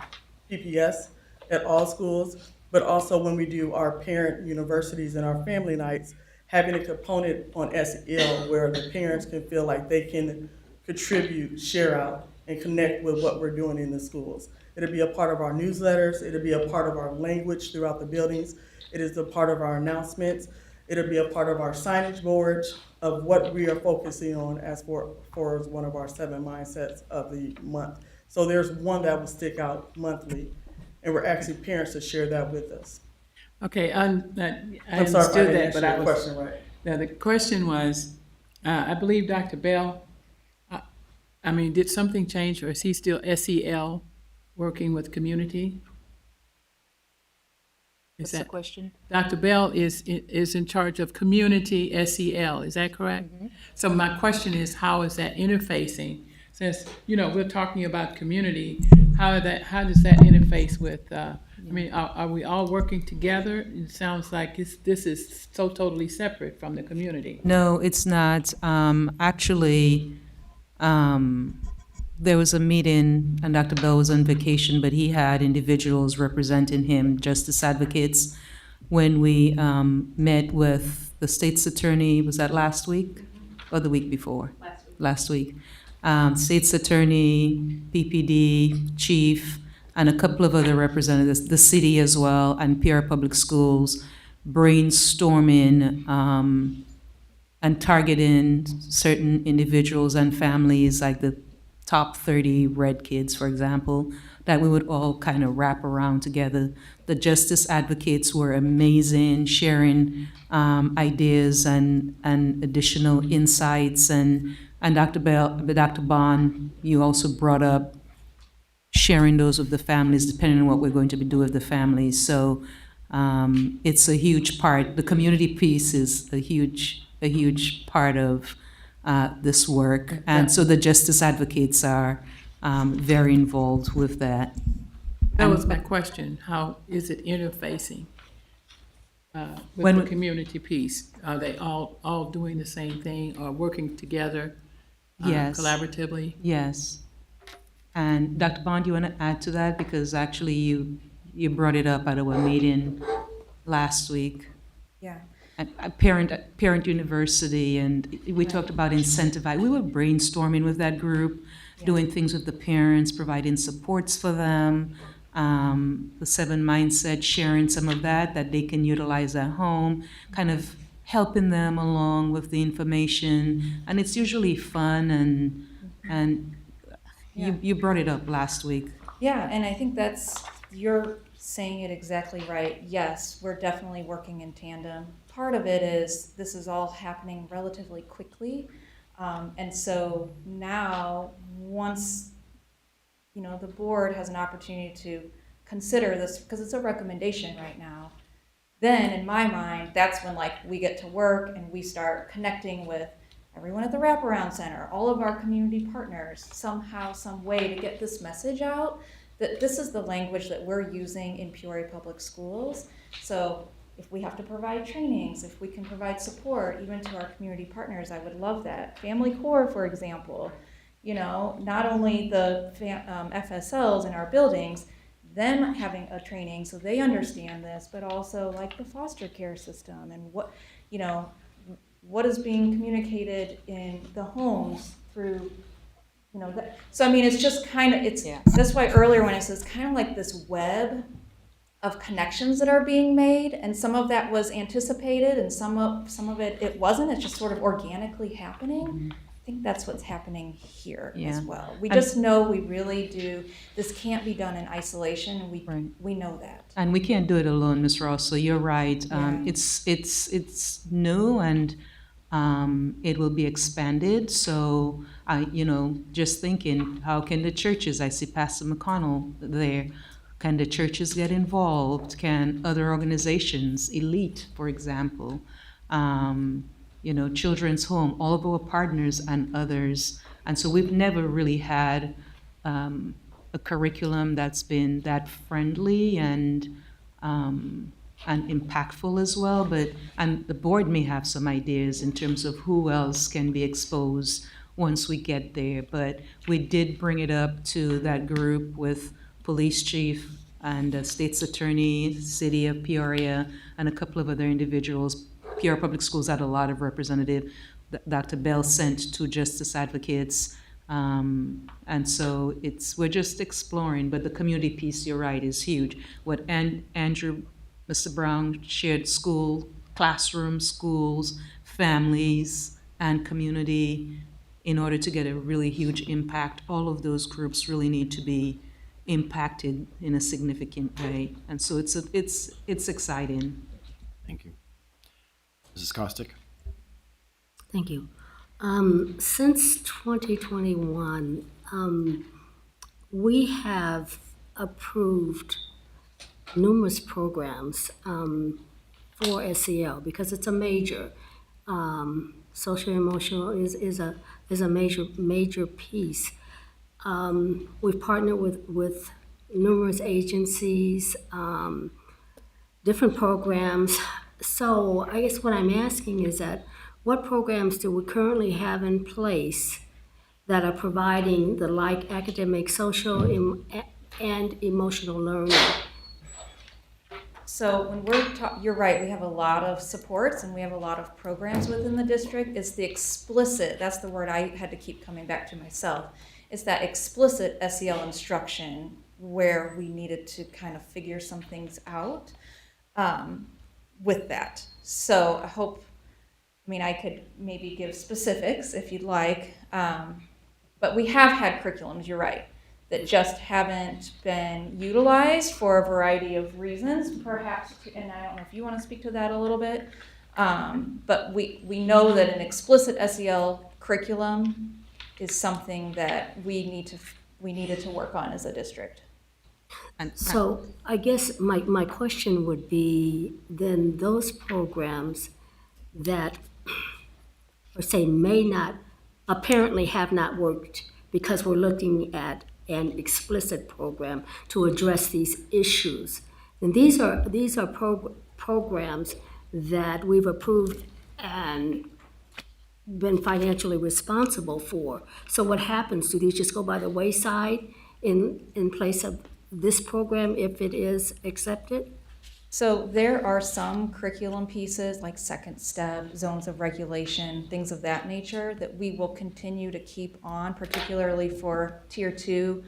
PPS at all schools, but also when we do our parent universities and our family nights, having a component on SEL where the parents can feel like they can contribute, share out, and connect with what we're doing in the schools. It'll be a part of our newsletters, it'll be a part of our language throughout the buildings, it is a part of our announcements, it'll be a part of our signage boards of what we are focusing on as for one of our 7 mindsets of the month. So there's one that will stick out monthly, and we're asking parents to share that with us. Okay, I I'm sorry if I understood didn't that, answer but I your was. question right. Now, the question was, I believe Dr. Bell, did something change, or is he still SEL, working with community? What's the question? Dr. Bell is in charge of community SEL, is that correct? So my question is, how is that interfacing? Since, we're talking about community, how does that interface with, are we all working together? It sounds like this is so totally separate from the community. No, it's not. Actually, there was a meeting, and Dr. Bell was on vacation, but he had individuals representing him, justice advocates, when we met with the state's attorney. Was that last week or the week before? Last week. State's attorney, PPD, chief, and a couple of other representatives, the city as well, and Peoria Public Schools, brainstorming and targeting certain individuals and families, like the top 30 red kids, for example, that we would all kind of wrap around together. The justice advocates were amazing, sharing ideas and additional insights. And Dr. Bond, you also brought up sharing those with the families, depending on what we're going to be doing with the families. So it's a huge part. The community piece is a huge part of this work. And so the justice advocates are very involved with that. That was my question. How is it interfacing with When the we- community piece? Are they all doing the same thing or working together Yes. collaboratively? Yes. And Dr. Bond, you want to add to that? Because actually you brought it up at our meeting last week. Yeah. At Parent University, and we talked about incentivize. We were brainstorming with that group, doing things with the parents, providing supports for them, the 7 mindset, sharing some of that they can utilize at home, kind of helping them along with the information. And it's usually fun, and you brought it up last week. Yeah, and I think you're saying it exactly right. Yes, we're definitely working in tandem. Part of it is this is all happening relatively quickly. And so now, once, the board has an opportunity to consider this, because it's a recommendation right now, then in my mind, that's when we get to work and we start connecting with everyone at the wraparound center, all of our community partners, somehow, some way to get this message out that this is the language that we're using in Peoria Public Schools. So if we have to provide trainings, if we can provide support even to our community partners, I would love that. Family Core, for example, not only the FSLs in our buildings, them having a training so they understand this, but also the foster care system and what is being communicated in the homes through, so it's just that's why earlier when I said it's kind of like this web of connections that are being made, and some of that was anticipated and some of it wasn't. It's just sort of organically happening. I think that's what's happening here as Yeah. well. We And- just know we really do, this can't be done in isolation, and Right. we know that. And we can't do it alone, Ms. Ross. So you're right. Yeah. It's new and it will be expanded. So just thinking, how can the churches? I see Pastor McConnell there. Can the churches get involved? Can other organizations, Elite, for example, Children's Home, all of our partners and others? And so we've never really had a curriculum that's been that friendly and impactful as well. And the board may have some ideas in terms of who else can be exposed once we get there. But we did bring it up to that group with police chief and the state's attorney, city of Peoria, and a couple of other individuals. Peoria Public Schools had a lot of representative. Dr. Bell sent two justice advocates. And so we're just exploring, but the community piece, you're right, is huge. What Mr. Brown shared, classrooms, schools, families, and community, in order to get a really huge impact. All of those groups really need to be impacted in a significant way. And so it's exciting. Thank you. Mrs. Kostick? Thank you. Since 2021, we have approved numerous programs for SEL because it's a major. Social emotional is a major piece. We've partnered with numerous agencies, different programs. So I guess what I'm asking is that what programs do we currently have in place that are providing the like academic, social, and emotional learning? So when you're right, we have a lot of supports and we have a lot of programs within the district. It's the explicit, that's the word I had to keep coming back to myself. It's that explicit SEL instruction where we needed to kind of figure some things out with that. So I could maybe give specifics if you'd like, but we have had curriculums, you're right, that just haven't been utilized for a variety of reasons, perhaps, and I don't know if you want to speak to that a little bit, but we know that an explicit SEL curriculum is something that we needed to work on as a district. So I guess my question would be then those programs that, or say apparently have not worked because we're looking at an explicit program to address these issues. And these are programs that we've approved and been financially responsible for. So what happens? Do these just go by the wayside in place of this program if it is accepted? So there are some curriculum pieces like second step, zones of regulation, things of that nature that we will continue to keep on, particularly for tier 2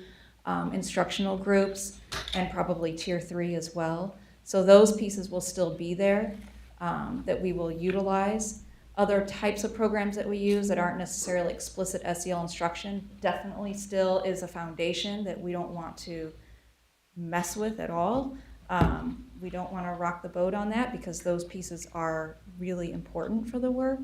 instructional groups and probably tier 3 as well. So those pieces will still be there that we will utilize. Other types of programs that we use that aren't necessarily explicit SEL instruction definitely still is a foundation that we don't want to mess with at all. We don't want to rock the boat on that because those pieces are really important for the work.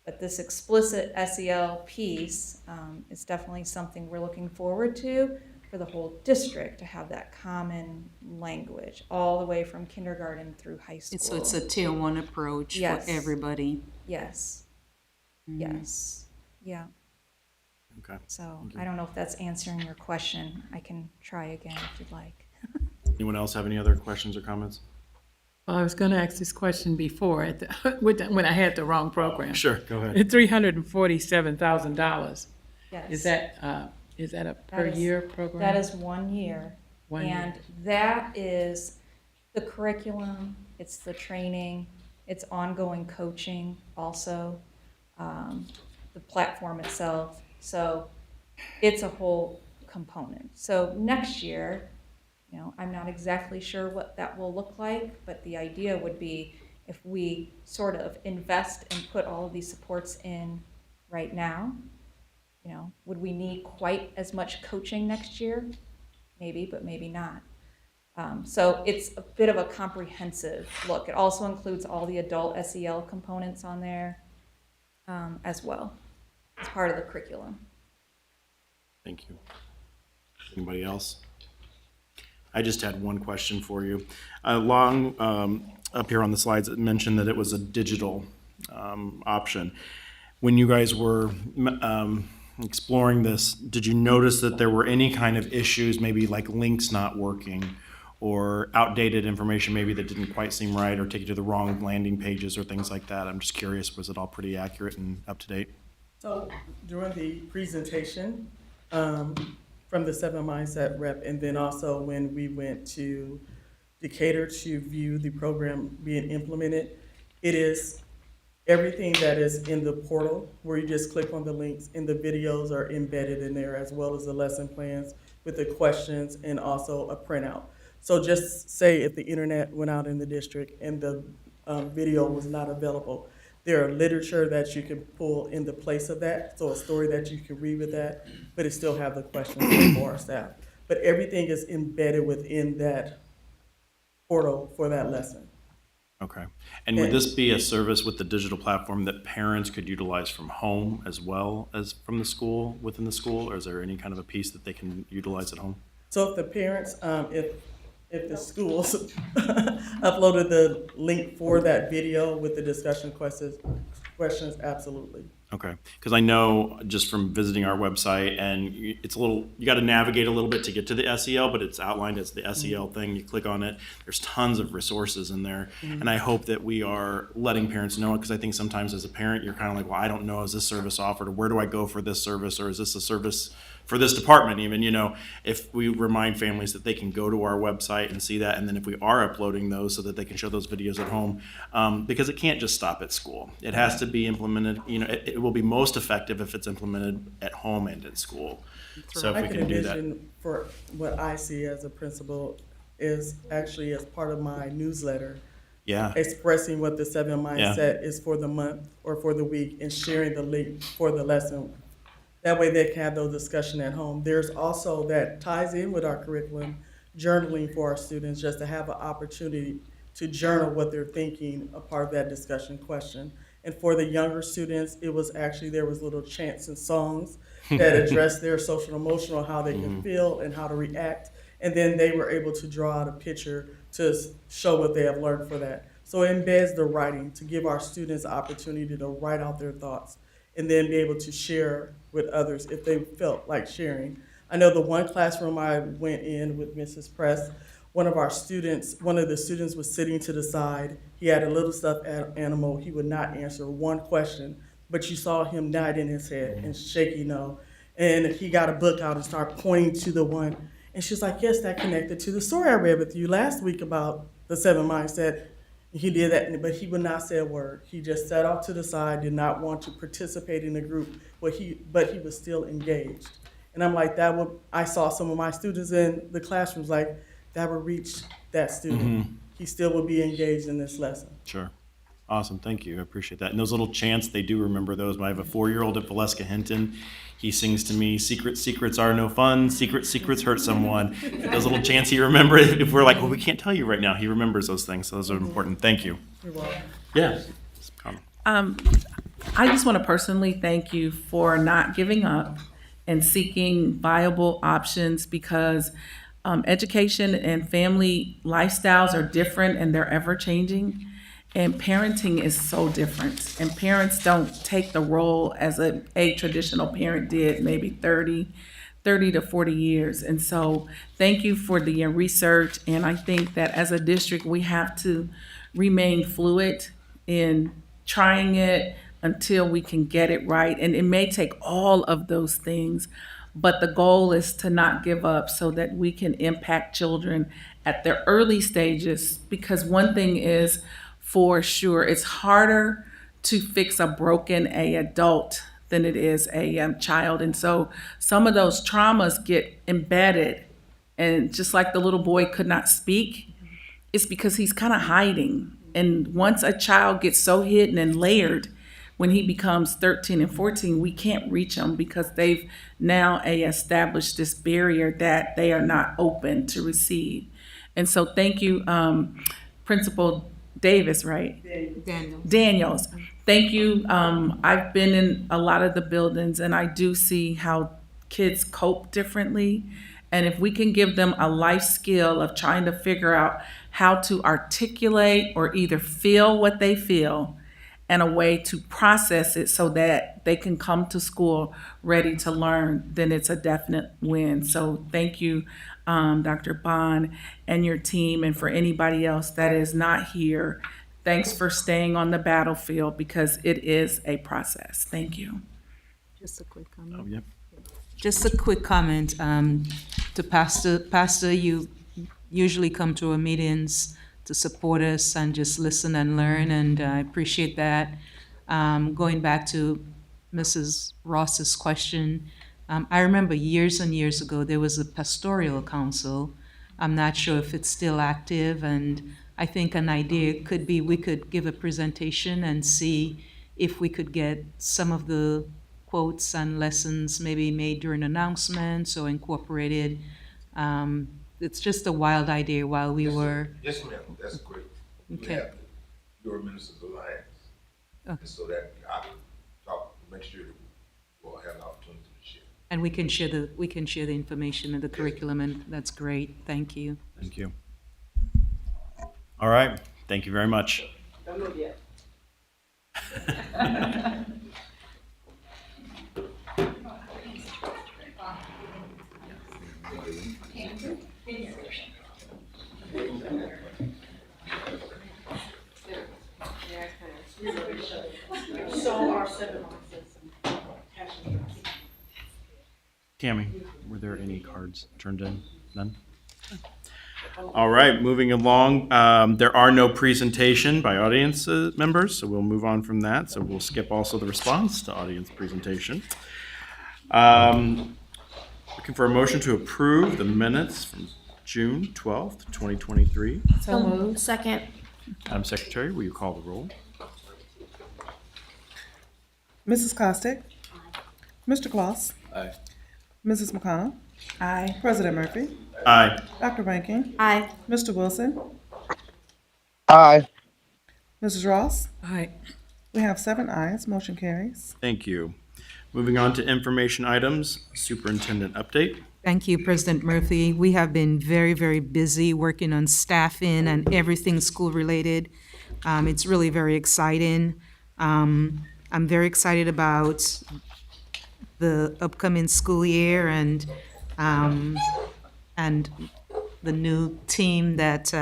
But this explicit SEL piece is definitely something we're looking forward to for the whole district, to have that common language all the way from kindergarten through high school. So it's a tier 1 approach Yes. for everybody. Yes. Mm-hmm. Yes. Yeah. Okay. So I don't know if that's answering your question. I can try again if you'd like. Anyone else have any other questions or comments? Well, I was going to ask this question before when I had the wrong program. Sure, go ahead. $347,000. Yes. Is that a per year program? That is 1 year. And that is the curriculum, it's the training, it's ongoing coaching also, the platform itself. So it's a whole component. So next year, I'm not exactly sure what that will look like, but the idea would be if we sort of invest and put all of these supports in right now. You know, would we need quite as much coaching next year? Maybe, but maybe not. So it's a bit of a comprehensive look. It also includes all the adult SEL components on there as well as part of the curriculum. Thank you. Anybody else? I just had one question for you. Along up here on the slides, it mentioned that it was a digital option. When you guys were exploring this, did you notice that there were any kind of issues, maybe like links not working or outdated information maybe that didn't quite seem right or take you to the wrong landing pages or things like that? I'm just curious, was it all pretty accurate and up to date? So during the presentation from the 7 Mindset rep, and then also when we went to Decatur to view the program being implemented, it is everything that is in the portal where you just click on the links, and the videos are embedded in there, as well as the lesson plans with the questions and also a printout. So just say if the internet went out in the district and the video was not available, there are literature that you can pull in the place of that, so a story that you can read with that, but it still have the questions for our staff. But everything is embedded within that portal for that lesson. Okay. And would this be a service with the digital platform that parents could utilize from home as well as from the school, within the school, or is there any kind of a piece that they can utilize at home? So if the parents, if the schools uploaded the link for that video with the discussion questions, absolutely. Okay, because I know just from visiting our website, and it's a little, you got to navigate a little bit to get to the SEL, but it's outlined as the SEL thing. You click on it, there's tons of resources in there, and I hope that we are letting parents know it, because I think sometimes as a parent, you're kind of like, well, I don't know, is this service offered, or where do I go for this service, or is this a service for this department even, you know, if we remind families that they can go to our website and see that, and then if we are uploading those so that they can show those videos at home, because it can't just stop at school. It has to be implemented, you know, it will be most effective if it's implemented at home and at school. So if we can do that. For what I see as a principal is actually as part of my newsletter, expressing what the 7 Mindset is for the month or for the week and sharing the link for the lesson. That way they can have those discussions at home. There's also, that ties in with our curriculum, journaling for our students, just to have an opportunity to journal what they're thinking, a part of that discussion question. And for the younger students, it was actually, there was little chants and songs that addressed their social and emotional, how they can feel and how to react. And then they were able to draw out a picture to show what they have learned for that. So it embeds the writing to give our students the opportunity to write out their thoughts and then be able to share with others if they felt like sharing. I know the one classroom I went in with Mrs. Press, one of the students was sitting to the side. He had a little stuffed animal. He would not answer one question, but you saw him nod in his head and shaking no. And he got a book out and started pointing to the one. And she's like, yes, that connected to the story I read with you last week about the 7 Mindset. He did that, but he would not say a word. He just sat off to the side, did not want to participate in the group, but he was still engaged. And I'm like, I saw some of my students in the classrooms, like, that would reach that student. He still would be engaged in this lesson. Sure. Awesome, thank you, I appreciate that. And those little chants, they do remember those. I have a 4-year-old at Valeska Hinton. He sings to me, secrets are no fun, secrets hurt someone. Those little chants he remembers. If we're like, well, we can't tell you right now, he remembers those things, so those are important. Thank you. You're welcome. Yeah. I just want to personally thank you for not giving up and seeking viable options, because education and family lifestyles are different and they're ever changing. And parenting is so different. And parents don't take the role as a traditional parent did maybe 30 to 40 years. And so thank you for the research. And I think that as a district, we have to remain fluid in trying it until we can get it right. And it may take all of those things, but the goal is to not give up so that we can impact children at their early stages. Because one thing is for sure, it's harder to fix a broken adult than it is a child. And so some of those traumas get embedded. And just like the little boy could not speak, it's because he's kind of hiding. And once a child gets so hidden and layered when he becomes 13 and 14, we can't reach him because they've now established this barrier that they are not open to receive. And so thank you, Principal Davis, right? Daniels. Thank you. I've been in a lot of the buildings and I do see how kids cope differently. And if we can give them a life skill of trying to figure out how to articulate or either feel what they feel and a way to process it so that they can come to school ready to learn, then it's a definite win. So thank you, Dr. Bond and your team, and for anybody else that is not here, thanks for staying on the battlefield because it is a process. Thank you. Just a quick comment. Oh, yep. Just a quick comment to Pastor. Pastor, you usually come to our meetings to support us and just listen and learn, and I appreciate that. Going back to Mrs. Ross's question, I remember years and years ago there was a pastoral council. I'm not sure if it's still active, and I think an idea could be we could give a presentation and see if we could get some of the quotes and lessons maybe made during announcements or incorporated. It's just a wild idea while we were. Yes, ma'am, that's great. Okay. We have your Ministers Alliance. Okay. And so that I can talk, make sure that we'll have an opportunity to share. And we can share the information and the curriculum, and that's great. Thank you. Thank you. All right. Thank you very much. Don't move yet. Tammy, were there any cards turned in? None? All right, moving along. There are no presentation by audience members, so we'll move on from that. So we'll skip also the response to audience presentation. Looking for a motion to approve the minutes from June 12th, 2023. So moved. Second. Madam Secretary, will you call the roll? Mrs. Costick? Mr. Kloss? Aye. Mrs. McConnell? Aye. President Murphy? Aye. Dr. Rankin? Aye. Mr. Wilson? Aye. Mrs. Ross? Aye. We have 7 ayes. Motion carries. Thank you. Moving on to information items, superintendent update. Thank you, President Murphy. We have been very, very busy working on staffing and everything school-related. It's really very exciting. I'm very excited about the upcoming school year and the new team that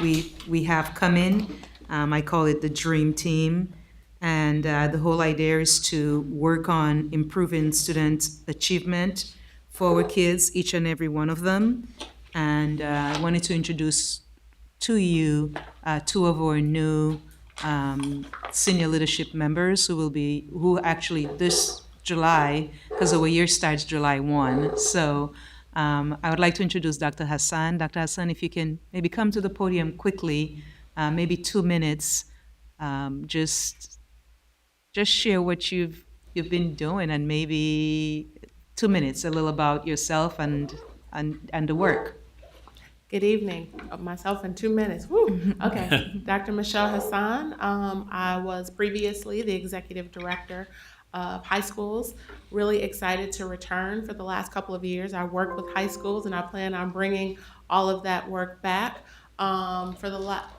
we have coming. I call it the Dream Team. And the whole idea is to work on improving student achievement for our kids, each and every one of them. And I wanted to introduce to you 2 of our new senior leadership members who actually this July, because our year starts July 1. So I would like to introduce Dr. Hassan. Dr. Hassan, if you can maybe come to the podium quickly, maybe 2 minutes, just share what you've been doing, and maybe 2 minutes, a little about yourself and the work. Good evening. Myself in 2 minutes. Woo. Okay. Dr. Michelle Hassan. I was previously the executive director of high schools. Really excited to return. For the last couple of years, I worked with high schools, and I plan on bringing all of that work back.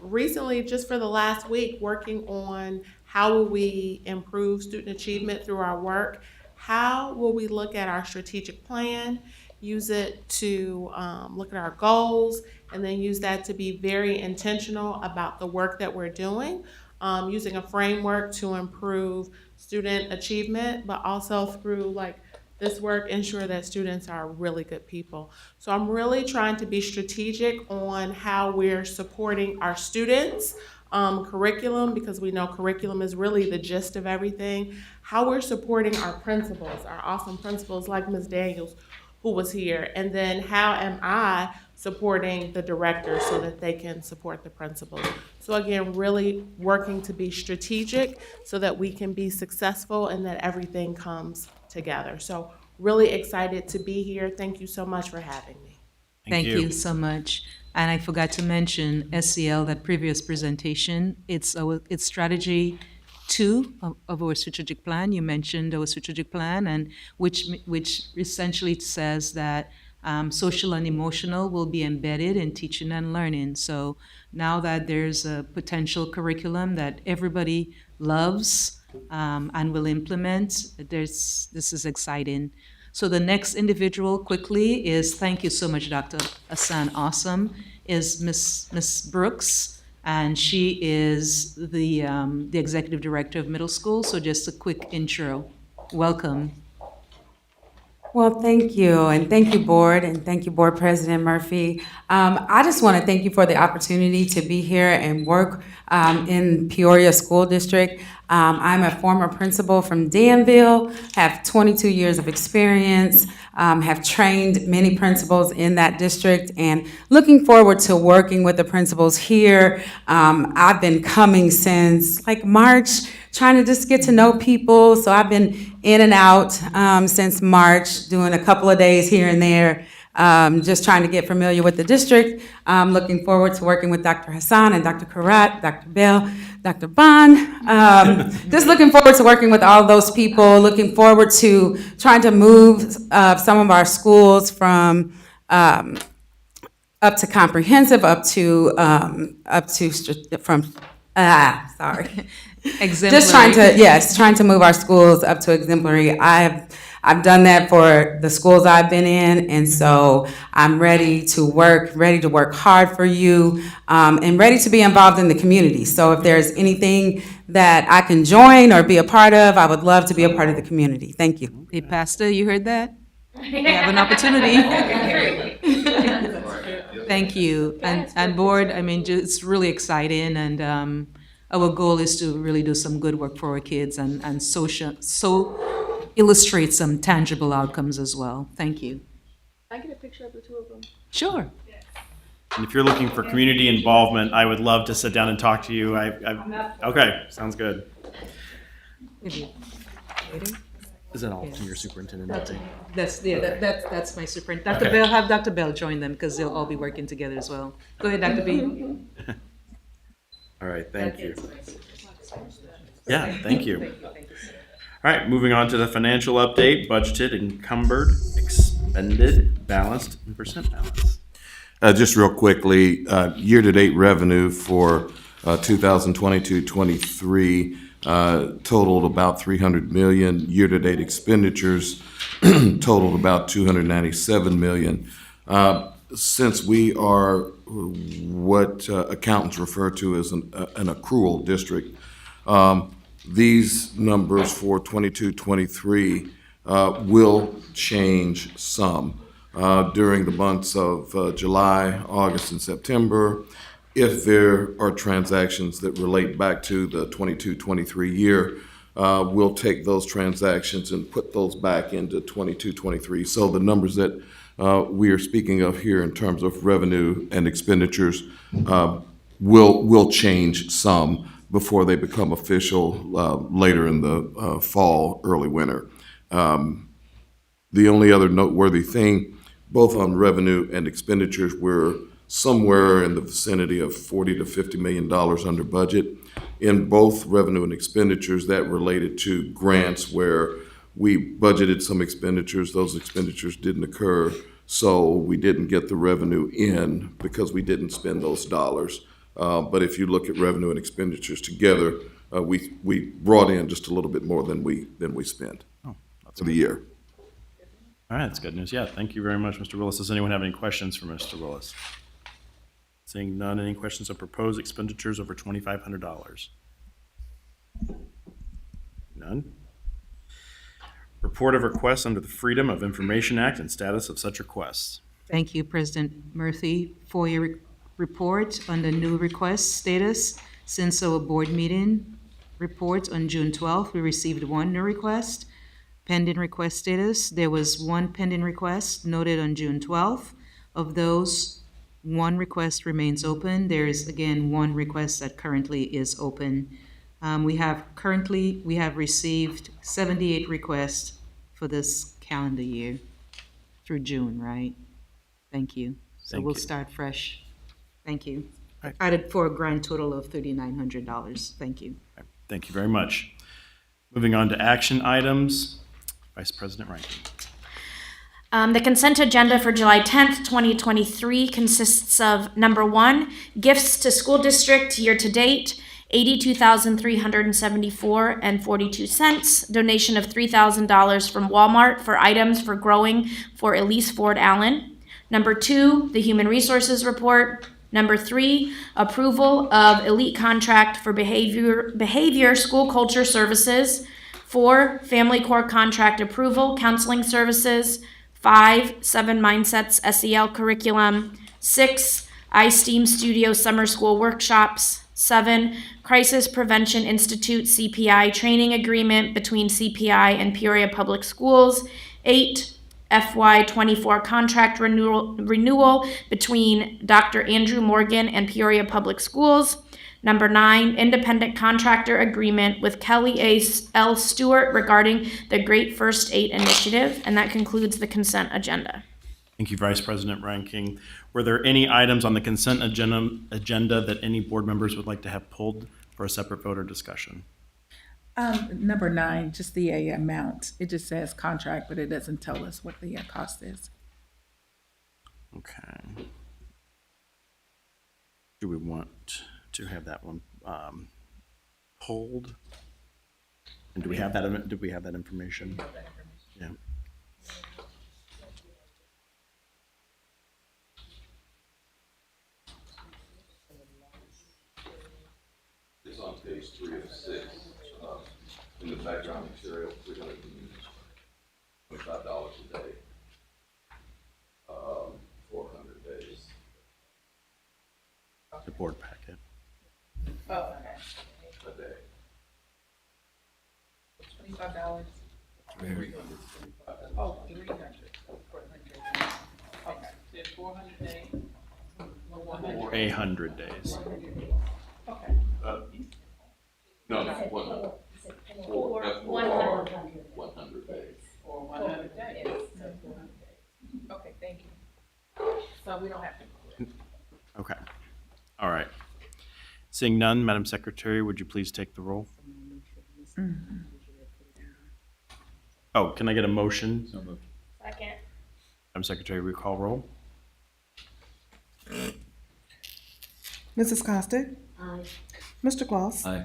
Recently, just for the last week, working on how will we improve student achievement through our work. How will we look at our strategic plan, use it to look at our goals, and then use that to be very intentional about the work that we're doing, using a framework to improve student achievement, but also through this work, ensure that students are really good people. So I'm really trying to be strategic on how we're supporting our students, curriculum, because we know curriculum is really the gist of everything, how we're supporting our principals, our awesome principals like Ms. Daniels, who was here, and then how am I supporting the director so that they can support the principals. So again, really working to be strategic so that we can be successful and that everything comes together. So really excited to be here. Thank you so much for having me. Thank you so much. And I forgot to mention SEL, that previous presentation, it's strategy 2 of our strategic plan. You mentioned our strategic plan, and which essentially says that social and emotional will be embedded in teaching and learning. So now that there's a potential curriculum that everybody loves and will implement, this is exciting. So the next individual quickly is, thank you so much, Dr. Hassan, awesome, is Miss Brooks, and she is the executive director of middle school. So just a quick intro. Welcome. Well, thank you, and thank you, Board, and thank you, Board President Murphy. I just want to thank you for the opportunity to be here and work in Peoria School District. I'm a former principal from Danville, have 22 years of experience, have trained many principals in that district, and looking forward to working with the principals here. I've been coming since like March, trying to just get to know people. So I've been in and out since March, doing a couple of days here and there, just trying to get familiar with the district. Looking forward to working with Dr. Hassan and Dr. Karat, Dr. Bell, Dr. Bond. Just looking forward to working with all those people. Looking forward to trying to move some of our schools from up to comprehensive, Exemplary. Just trying to move our schools up to exemplary. I've done that for the schools I've been in, and so I'm ready to work hard for you, and ready to be involved in the community. So if there's anything that I can join or be a part of, I would love to be a part of the community. Thank you. Hey, Pastor, you heard that? You have an opportunity. Thank you. And Board, I mean, it's really exciting, and our goal is to really do some good work for our kids and illustrate some tangible outcomes as well. Thank you. Can I get a picture of the two of them? Sure. And if you're looking for community involvement, I would love to sit down and talk to you. Okay, sounds good. Is that all from your superintendent update? That's my superintendent. Dr. Bell, have Dr. Bell join them because they'll all be working together as well. Go ahead, Dr. B. All right, thank you. Yeah, thank you. All right, moving on to the financial update, budgeted, encumbered, expended, balanced, and percent balance. Just real quickly, year-to-date revenue for 2022-23 totaled about $300 million. Year-to-date expenditures totaled about $297 million. Since we are what accountants refer to as an accrual district, these numbers for 22-23 will change some during the months of July, August, and September. If there are transactions that relate back to the 22-23 year, we'll take those transactions and put those back into 22-23. So the numbers that we are speaking of here in terms of revenue and expenditures will change some before they become official later in the fall, early winter. The only other noteworthy thing, both on revenue and expenditures, we're somewhere in the vicinity of $40 to $50 million under budget. In both revenue and expenditures, that related to grants where we budgeted some expenditures, those expenditures didn't occur, so we didn't get the revenue in because we didn't spend those dollars. But if you look at revenue and expenditures together, we brought in just a little bit more than we spent for the year. All right, that's good news. Yeah, thank you very much, Mr. Willis. Does anyone have any questions for Mr. Willis? Seeing none, any questions on proposed expenditures over $2,500? None. Report of requests under the Freedom of Information Act and status of such requests. Thank you, President Murphy, for your report on the new request status. Since our board meeting report on June 12th, we received one new request. Pending request status, there was one pending request noted on June 12th. Of those, one request remains open. There is, again, one request that currently is open. We have received 78 requests for this calendar year through June, right? Thank you. So Thank we'll you. start fresh. Thank you. Right. Added for a grand total of $3,900. Thank you. Thank you very much. Moving on to action items. Vice President Rankin. The consent agenda for July 10th, 2023 consists of number 1, gifts to school district year to date, $82,374.42. Donation of $3,000 from Walmart for items for growing for Elise Ford Allen. Number 2, the human resources report. Number 3, approval of elite contract for behavior school culture services. 4, family core contract approval, counseling services. 5, 7 Mindsets SEL curriculum. 6, iSteam Studio summer school workshops. 7, Crisis Prevention Institute CPI training agreement between CPI and Peoria Public Schools. 8, FY24 contract renewal between Dr. Andrew Morgan and Peoria Public Schools. Number 9, independent contractor agreement with Kelly L. Stewart regarding the Great First Aid Initiative. And that concludes the consent agenda. Thank you, Vice President Rankin. Were there any items on the consent agenda that any board members would like to have pulled for a separate vote or discussion? Number 9, just the amount. It just says contract, but it doesn't tell us what the cost is. Okay. Do we want to have that one pulled? And do we have that information? Yeah. It's on page 3 of 6. In the background material, $325 a day. 400 days. The board packet. Oh, okay. A day. $25. Oh, 300. Okay. There's 400 days. Or 100 days. Okay. No, 100. 100 days. Or 100 days. Okay, thank you. So we don't have to. Okay. All right. Seeing none, Madam Secretary, would you please take the roll? Oh, can I get a motion? Second. Madam Secretary, recall roll. Mrs. Costick? Aye. Mr. Claus? Aye.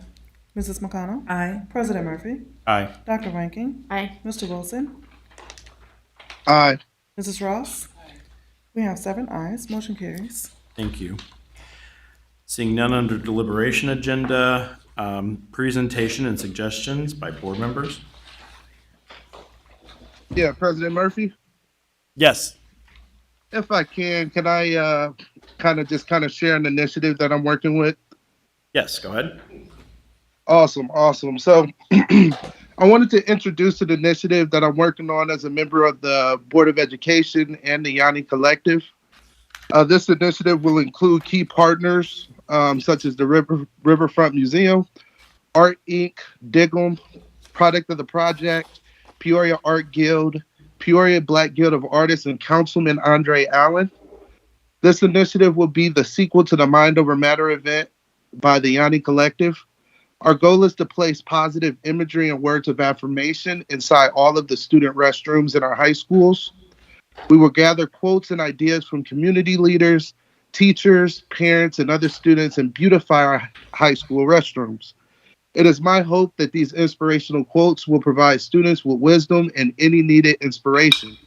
Mrs. McConnell? Aye. President Murphy? Aye. Dr. Rankin? Aye. Mr. Wilson? Aye. Mrs. Ross? We have 7 ayes. Motion carries. Thank you. Seeing none under deliberation agenda, presentation and suggestions by board members. Yeah, President Murphy, Yes. if I can I kind of share an initiative that I'm working with? Yes, go ahead. Awesome. So I wanted to introduce an initiative that I'm working on as a member of the Board of Education and the Yanni Collective. This initiative will include key partners such as the Riverfront Museum, Art Inc., Dig'em, Product of the Project, Peoria Art Guild, Peoria Black Guild of Artists, and Councilman Andre Allen. This initiative will be the sequel to the Mind Over Matter event by the Yanni Collective. Our goal is to place positive imagery and words of affirmation inside all of the student restrooms in our high schools. We will gather quotes and ideas from community leaders, teachers, parents, and other students and beautify our high school restrooms. It is my hope that these inspirational quotes will provide students with wisdom and any needed inspiration.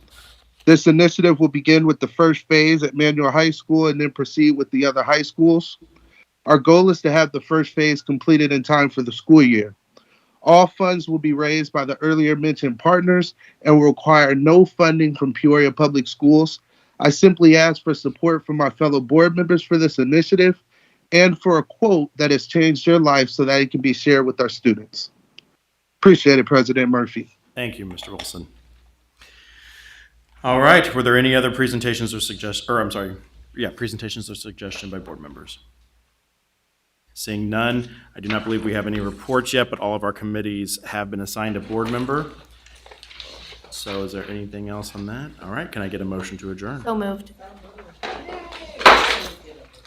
This initiative will begin with the first phase at Manual High School and then proceed with the other high schools. Our goal is to have the first phase completed in time for the school year. All funds will be raised by the earlier mentioned partners and will require no funding from Peoria Public Schools. I simply ask for support from my fellow board members for this initiative and for a quote that has changed your life so that it can be shared with our students. Appreciate it, President Murphy. Thank you, Mr. Wilson. All right. Were there any other presentations or presentations or suggestion by board members? Seeing none, I do not believe we have any reports yet, but all of our committees have been assigned a board member. So is there anything else on that? All right, can I get a motion to adjourn? So moved.